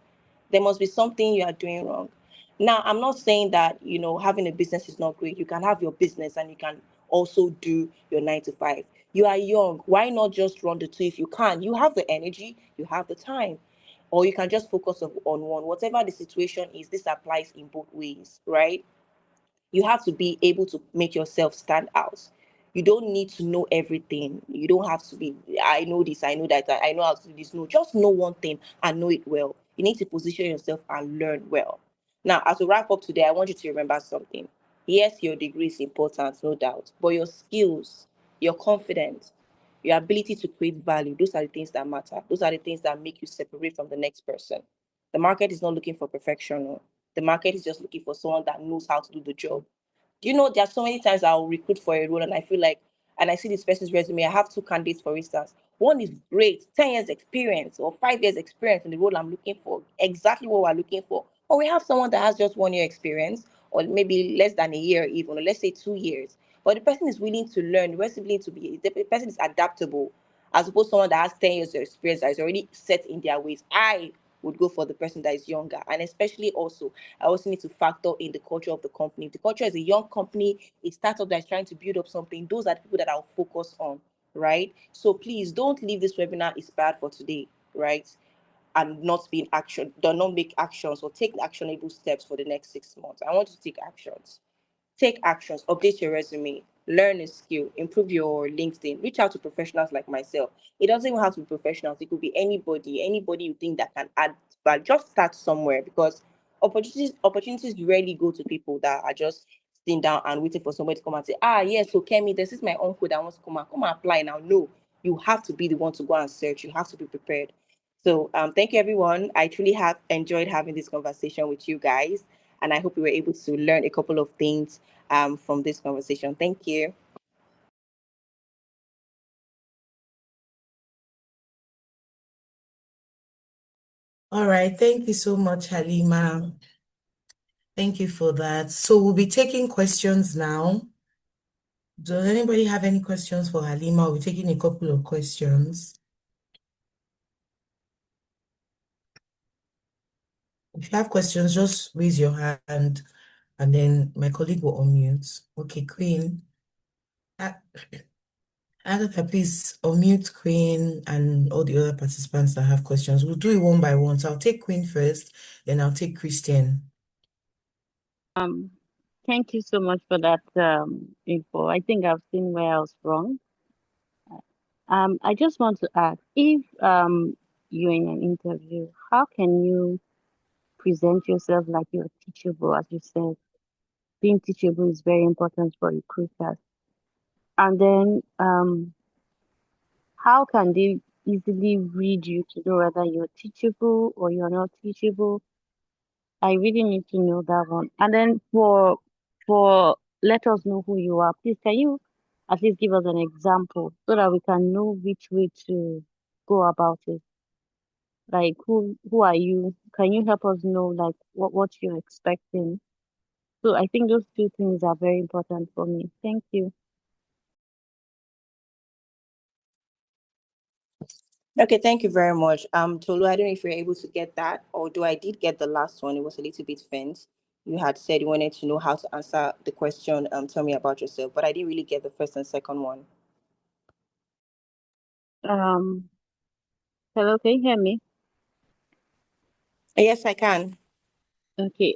There must be something you are doing wrong. Now, I'm not saying that, having a business is not great. You can have your business and you can also do your 9 to 5. You are young. Why not just run the two if you can? You have the energy, you have the time. Or you can just focus on one. Whatever the situation is, this applies in both ways, right? You have to be able to make yourself stand out. You don't need to know everything. You don't have to be, I know this, I know that, I know how to do this. No, just know one thing and know it well. You need to position yourself and learn well. Now, as we wrap up today, I want you to remember something. Yes, your degree is important, no doubt, but your skills, your confidence, your ability to create value, those are the things that matter. Those are the things that make you separate from the next person. The market is not looking for perfection. No. The market is just looking for someone that knows how to do the job. Do you know there are so many times I'll recruit for a role and I feel like, and I see this person's resume. I have 2 candidates, for instance. One is great, 10 years experience or 5 years experience in the role I'm looking for, exactly what we're looking for. Or we have someone that has just 1 year experience or maybe less than a year, even, or let's say 2 years. But the person is willing to learn, the person is willing to be, the person is adaptable, as opposed to someone that has 10 years of experience that is already set in their ways. I would go for the person that is younger. And especially also, I also need to factor in the culture of the company. If the culture is a young company, a startup that's trying to build up something, those are the people that I'll focus on, right? So please don't leave this webinar is bad for today, right? And not being action, do not make actions or take actionable steps for the next 6 months. I want you to take actions. Take actions, update your resume, learn a skill, improve your LinkedIn, reach out to professionals like myself. It doesn't even have to be professionals, it could be anybody you think that can add, but just start somewhere because opportunities rarely go to people that are just sitting down and waiting for somebody to come and say, yes, so Kemi, this is my uncle that wants to come and apply now. No, you have to be the one to go and search, you have to be prepared. So thank you everyone. I truly have enjoyed having this conversation with you guys and I hope you were able to learn a couple of things from this conversation. Thank you. All right. Thank you so much, Halima. Thank you for that. So we'll be taking questions now. Does anybody have any questions for Halima? We're taking a couple of questions. If you have questions, just raise your hand and then my colleague will unmute. Okay, Queen. Agatha, please unmute Queen and all the other participants that have questions. We'll do it one by one. So I'll take Queen first, then I'll take Christian. Thank you so much for that info. I think I've seen where I was wrong. I just want to ask, if you're in an interview, how can you present yourself like you're teachable? As you said, being teachable is very important for recruiters. And then, how can they easily read you to know whether you're teachable or you're not teachable? I really need to know that one. And then for let us know who you are. Please, can you at least give us an example so that we can know which way to go about it? Like who are you? Can you help us know like what you're expecting? So I think those 2 things are very important for me. Thank you. Okay, thank you very much. Tolu, I don't know if you're able to get that, although I did get the last one. It was a little bit faint. You had said you wanted to know how to answer the question, tell me about yourself, but I didn't really get the first and second one. Um, Hello, can you hear me? Yes, I can. Okay.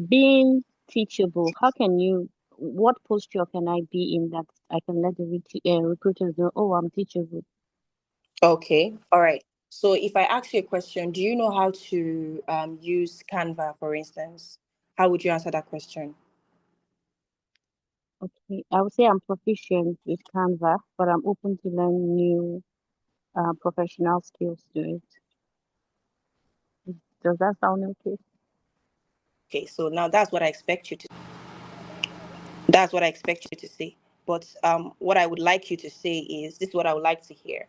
Being teachable, how can you, what posture can I be in that I can let the recruiters know, oh, I'm teachable? Okay, all right. So if I ask you a question, do you know how to use Canva, for instance? How would you answer that question? Okay, I would say I'm proficient with Canva, but I'm open to learn new professional skills to it. Does that sound okay? Okay, so now that's what I expect you to say. But what I would like you to say is this is what I would like to hear.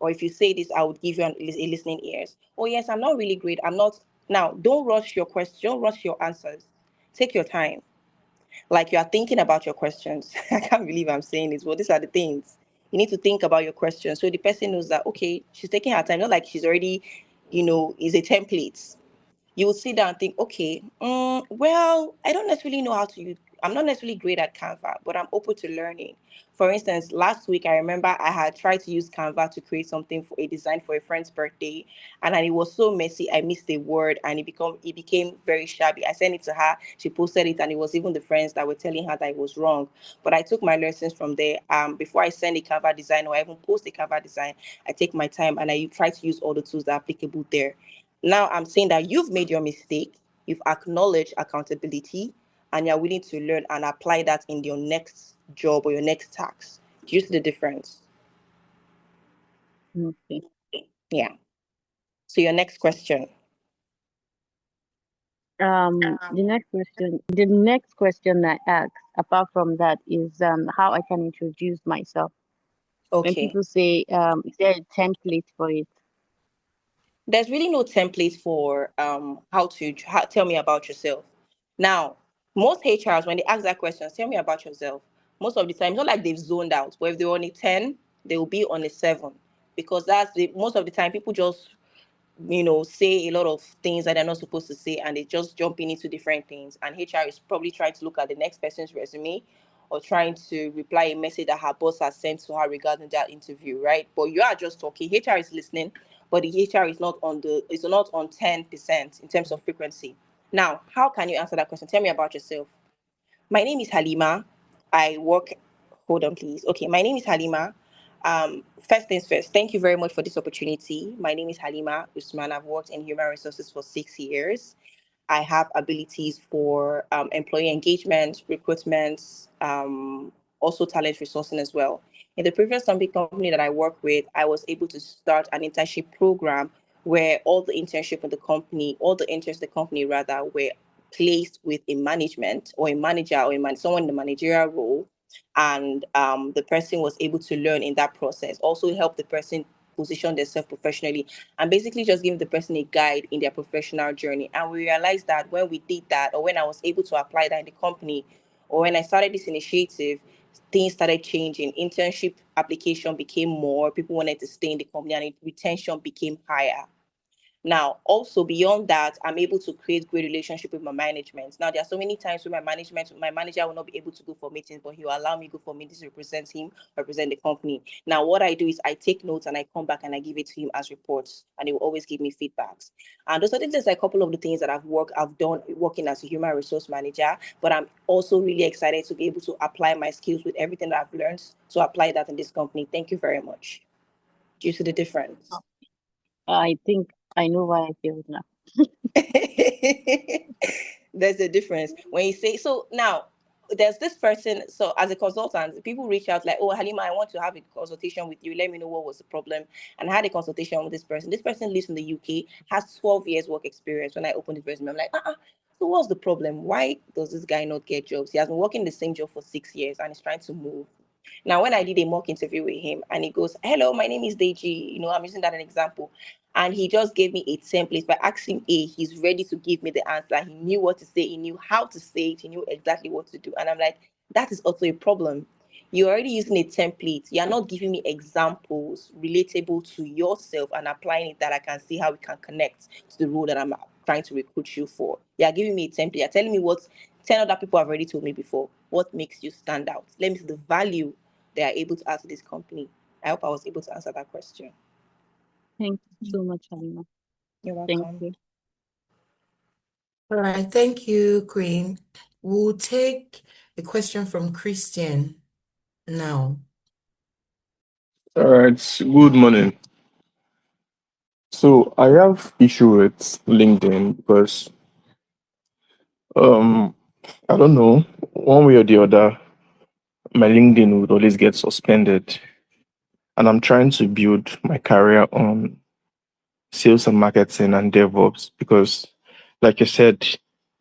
Or if you say this, I would give you a listening ears. Oh yes, I'm not really great. I'm not. Now, don't rush your question. Don't rush your answers. Take your time. Like you are thinking about your questions. I can't believe I'm saying this. Well, these are the things. You need to think about your questions. So the person knows that, okay, she's taking her time. Not like she's already, is a template. You will sit down and think, okay, well, I don't necessarily know how to use, I'm not necessarily great at Canva, but I'm open to learning. For instance, last week, I remember I had tried to use Canva to create something for a design for a friend's birthday. And then it was so messy. I missed a word and it became very shabby. I sent it to her. She posted it and it was even the friends that were telling her that it was wrong. But I took my lessons from there. Before I send a Canva design or I even post a Canva design, I take my time and I try to use all the tools that are applicable there. Now I'm saying that you've made your mistake, you've acknowledged accountability, and you're willing to learn and apply that in your next job or your next task. Do you see the difference? Okay. Yeah. So your next question. The next question I ask, apart from that, is how I can introduce myself. When Okay. people say, is there a template for it? There's really no template for tell me about yourself. Now, most HRs when they ask that question, tell me about yourself. Most of the time, it's not like they've zoned out. But if they're on a 10, they will be on a 7 because that's the most of the time people just say a lot of things that they're not supposed to say and they just jumping into different things. And HR is probably trying to look at the next person's resume or trying to reply a message that her boss has sent to her regarding that interview, right? But you are just talking. HR is listening, but the HR is not on 10% in terms of frequency. Now, how can you answer that question? Tell me about yourself. My name is Halima. I work. Hold on, please. Okay, my name is Halima. First things first, thank you very much for this opportunity. My name is Halima Usman. I've worked in human resources for 6 years. I have abilities for employee engagement, recruitment, also talent resourcing as well. In the previous company that I work with, I was able to start an internship program where all the interns in the company rather, were placed with a management or a manager or someone in the managerial role, and the person was able to learn in that process. Also, help the person position themselves professionally and basically just give the person a guide in their professional journey. And we realized that when we did that, or when I was able to apply that in the company, or when I started this initiative, things started changing. Internship application became more, people wanted to stay in the company, and retention became higher. Now, also beyond that, I'm able to create great relationship with my management. Now, there are so many times where my manager will not be able to go for meetings, but he will allow me to go for meetings to represent him, represent the company. Now, what I do is I take notes and I come back and I give it to him as reports, and he will always give me feedbacks. And those are just a couple of the things that I've done working as a human resource manager. But I'm also really excited to be able to apply my skills with everything that I've learned to apply that in this company. Thank you very much. Due to the difference. I think I know why I failed now. There's a difference when you say so. Now there's this person, so as a consultant, people reach out like, oh Halima, I want to have a consultation with you, let me know what was the problem. And I had a consultation with this person lives in the UK, has 12 years work experience. When I opened his resume, I'm like, so what's the problem? Why does this guy not get jobs? He has been working the same job for 6 years and he's trying to move. Now, when I did a mock interview with him and he goes, hello, my name is Deji, I'm using that as an example. And he just gave me a template by asking A, he's ready to give me the answer. He knew what to say, he knew how to say it, he knew exactly what to do. And I'm like, that is also a problem. You're already using a template. You're not giving me examples relatable to yourself and applying it that I can see how we can connect to the role that I'm trying to recruit you for. You're giving me a template. You're telling me what 10 other people have already told me before. What makes you stand out? Let me see the value they are able to add to this company. I hope I was able to answer that question. Thank you so much, Halima. You're Thank welcome. you. All right, thank you, Queen. We'll take a question from Christian now. All right, good morning. So I have issue with LinkedIn because um I don't know, one way or the other, my LinkedIn would always get suspended, and I'm trying to build my career on sales and marketing and DevOps because, like you said,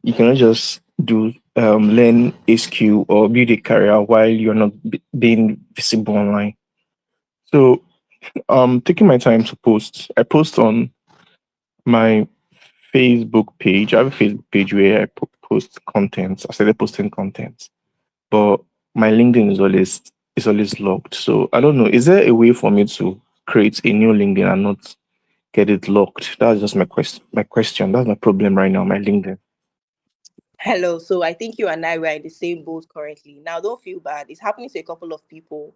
you cannot just do learn a skill or build a career while you're not being visible online. So taking my time to post. I post on my Facebook page. I have a Facebook page where I post content. I started posting content, but my LinkedIn is always locked. So I don't know. Is there a way for me to create a new LinkedIn and not get it locked? That's just my question. My question. That's my problem right now. My LinkedIn. Hello. So I think you and I were in the same boat currently. Now, don't feel bad. It's happening to a couple of people.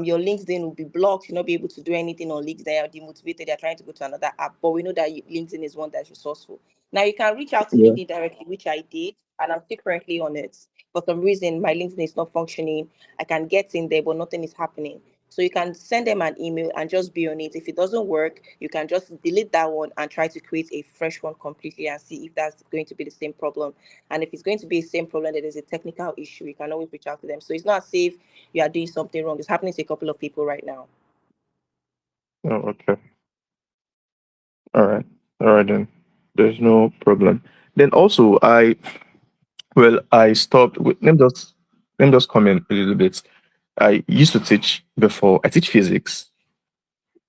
Your LinkedIn will be blocked. You'll not be able to do anything on LinkedIn. They are demotivated. They're trying to go to another app. But we know that LinkedIn is one that's resourceful. Now, you can reach out to Yeah. LinkedIn directly, which I did, and I'm still currently on it. For some reason, my LinkedIn is not functioning. I can get in there, but nothing is happening. So you can send them an email and just be on it. If it doesn't work, you can just delete that one and try to create a fresh one completely and see if that's going to be the same problem. And if it's going to be the same problem that there's a technical issue, you can always reach out to them. So it's not as if you are doing something wrong. It's happening to a couple of people right now. Oh, okay. All right. All right then. There's no problem. Then also I stopped. Let me just comment a little bit. I used to teach before. I teach physics,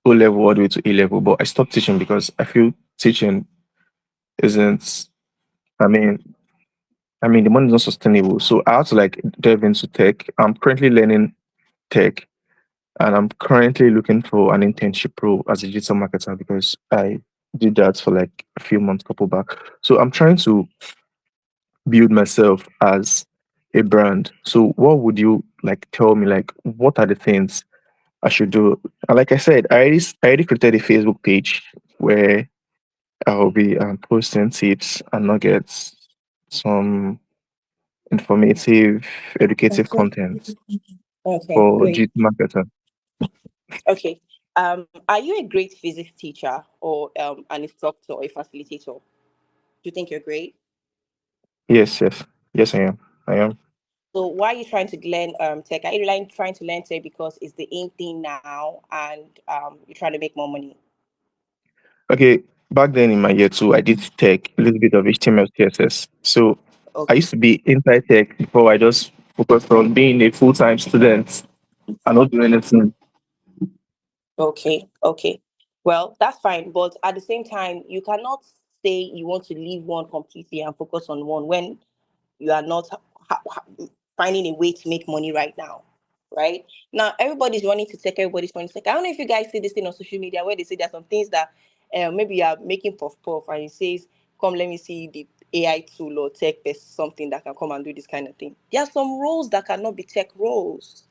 O level all the way to A level, but I stopped teaching because I feel teaching isn't. I mean, the money is not sustainable. So I had to like dive into tech. I'm currently learning tech, and I'm currently looking for an internship role as a digital marketer because I did that for like a few months, couple back. So I'm trying to build myself as a brand. So what would you like tell me? Like, what are the things I should do? And like I said, I already created a Facebook page where I'll be posting tips and nuggets, some informative, educative Okay. content Okay, for great. digital marketer. Okay. Are you a great physics teacher or an instructor or a facilitator? Do you think you're great? Yes, yes, yes, I am. I am. So why are you trying to learn tech? Are you trying to learn tech because it's the in thing now and you're trying to make more money? Okay, back then in my year two, I did tech, a little bit of HTML, CSS. So I Okay. used to be inside tech before I just focused on being a full-time student and not doing anything. Okay, okay. Well, that's fine. But at the same time, you cannot say you want to leave one completely and focus on one when you are not finding a way to make money right now. Right now, everybody's running to tech. Everybody's running to tech. I don't know if you guys see this thing on social media where they say there's some things that maybe you are making puff puff and it says, "Come, let me see the AI tool or tech based something that can come and do this kind of thing." There are some roles that cannot be tech roles.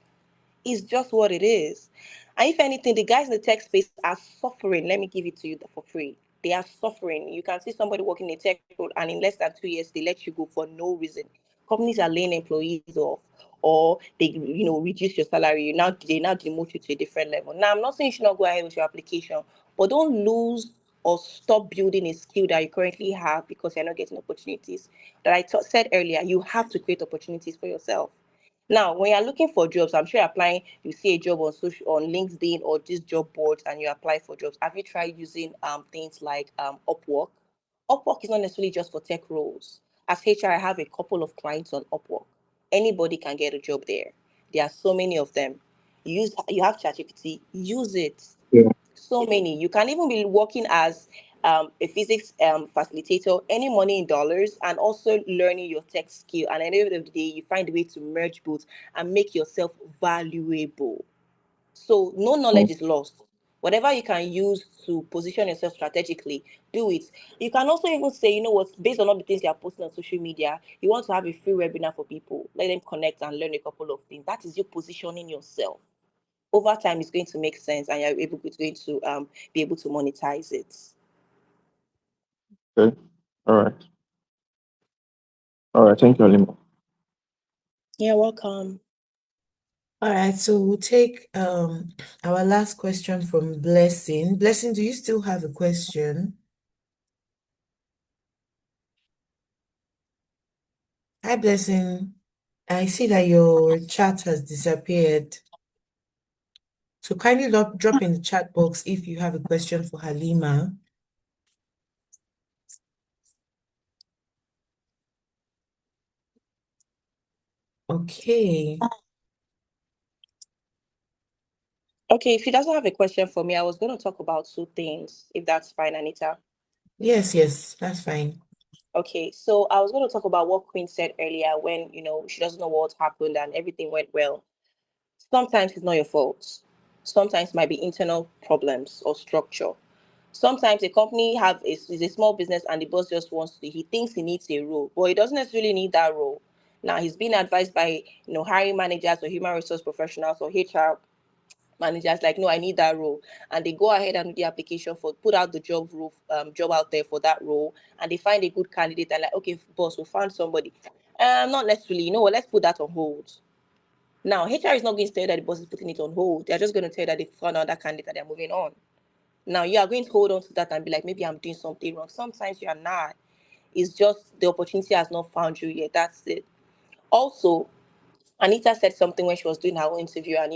It's just what it is. And if anything, the guys in the tech space are suffering. Let me give it to you for free. They are suffering. You can see somebody working in a tech role, and in less than 2 years, they let you go for no reason. Companies are laying employees off, or they, reduce your salary. They now demote you to a different level. Now, I'm not saying you should not go ahead with your application, but don't lose or stop building a skill that you currently have because you're not getting opportunities. That I said earlier, you have to create opportunities for yourself. Now, when you're looking for jobs, I'm sure you're applying, you see a job on LinkedIn or these job boards and you apply for jobs. Have you tried using things like Upwork? Upwork is not necessarily just for tech roles. As HR, I have a couple of clients on Upwork. Anybody can get a job there. There are so many of them. You have ChatGPT, use it. Yeah. So many. You can even be working as a physics facilitator, any money in dollars, and also learning your tech skill. And at the end of the day, you find a way to merge both and make yourself valuable. So no Mm. knowledge is lost. Whatever you can use to position yourself strategically, do it. You can also even say, you know what, based on all the things you are posting on social media, you want to have a free webinar for people. Let them connect and learn a couple of things. That is you positioning yourself. Over time it's going to make sense and you're going to be able to monetize it. Okay. All right. All right. Thank you, Alima. You're welcome. All right, so we'll take our last question from Blessing. Blessing, do you still have a question? Hi, Blessing. I see that your chat has disappeared. So kindly drop in the chat box if you have a question for Halima. Okay. Okay, if she doesn't have a question for me, I was going to talk about two things, if that's fine, Anita. Yes, yes, that's fine. Okay, so I was going to talk about what Queen said earlier when, she doesn't know what happened and everything went well. Sometimes it's not your fault. Sometimes it might be internal problems or structure. Sometimes a company is a small business and the boss just he thinks he needs a role, but he doesn't necessarily need that role. Now he's being advised by hiring managers or human resource professionals or HR managers like, no, I need that role, and they go ahead and do the application for put out the job out there for that role, and they find a good candidate and like, okay, boss, we found somebody. Not necessarily, let's put that on hold. Now HR is not going to tell you that the boss is putting it on hold. They're just going to tell you that they found another candidate and they're moving on. Now you are going to hold on to that and be like, maybe I'm doing something wrong. Sometimes you are not. It's just the opportunity has not found you yet. That's it. Also, Anita said something when she was doing her own interview, and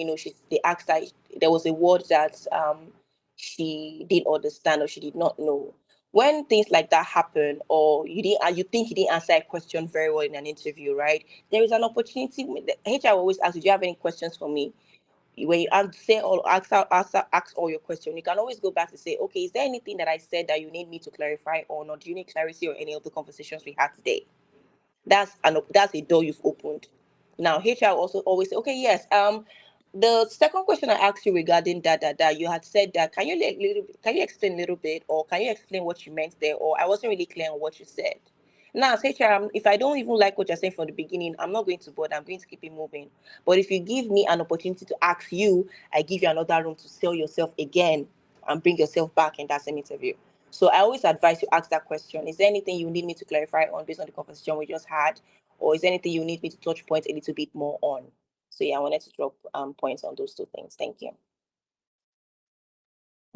they asked her, there was a word that she didn't understand or she did not know. When things like that happen, or you think you didn't answer a question very well in an interview, right? There is an opportunity. The HR always asks, "Do you have any questions for me?" When you say all ask all your questions, you can always go back to say, okay, is there anything that I said that you need me to clarify on, or do you need clarity on any of the conversations we had today? That's a door you've opened. Now HR also always say, okay, yes. The second question I asked you regarding that you had said that, can you explain a little bit, or can you explain what you meant there, or I wasn't really clear on what you said. Now, as HR, if I don't even like what you're saying from the beginning, I'm not going to bother. I'm going to keep it moving. But if you give me an opportunity to ask you, I give you another room to sell yourself again and bring yourself back in that same interview. So I always advise you ask that question. Is there anything you need me to clarify on based on the conversation we just had? Or is there anything you need me to touch point a little bit more on? So yeah, I wanted to drop points on those two things. Thank you.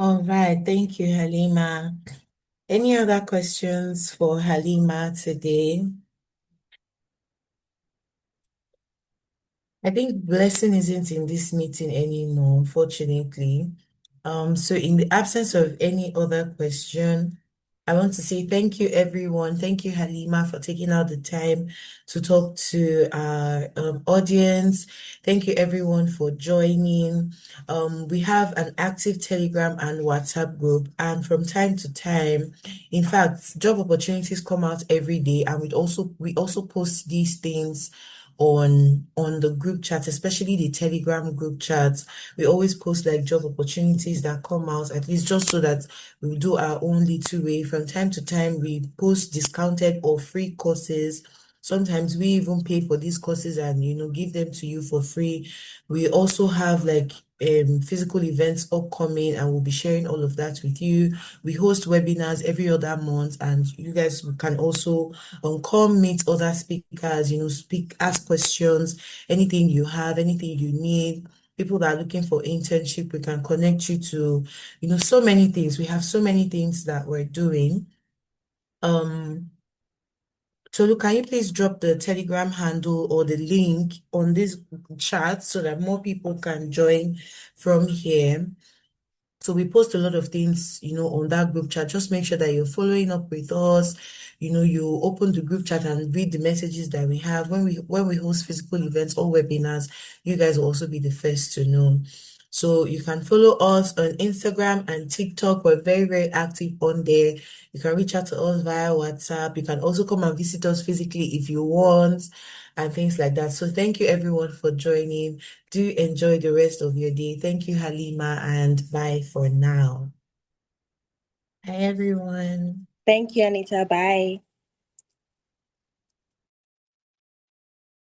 All right. Thank you, Halima. Any other questions for Halima today? I think Blessing isn't in this meeting anymore, unfortunately. So in the absence of any other question, I want to say thank you, everyone. Thank you, Halima, for taking out the time to talk to our audience. Thank you, everyone, for joining. We have an active Telegram and WhatsApp group, and from time to time, in fact, job opportunities come out every day, and we also post these things on the group chat, especially the Telegram group chats. We always post like job opportunities that come out, at least just so that we do our own little way. From time to time, we post discounted or free courses. Sometimes we even pay for these courses and give them to you for free. We also have like physical events upcoming, and we'll be sharing all of that with you. We host webinars every other month, and you guys can also come meet other speakers, speak, ask questions, anything you have, anything you need. People that are looking for internship, we can connect you to, so many things. We have so many things that we're doing. Tolu, can you please drop the Telegram handle or the link on this chat so that more people can join from here? So we post a lot of things, on that group chat. Just make sure that you're following up with us. You open the group chat and read the messages that we have. When we host physical events or webinars, you guys will also be the first to know. So you can follow us on Instagram and TikTok. We're very, very active on there. You can reach out to us via WhatsApp. You can also come and visit us physically if you want, and things like that. So thank you everyone for joining. Do enjoy the rest of your day. Thank you, Halima, and bye for now. Hi, everyone. Thank you, Anita. Bye.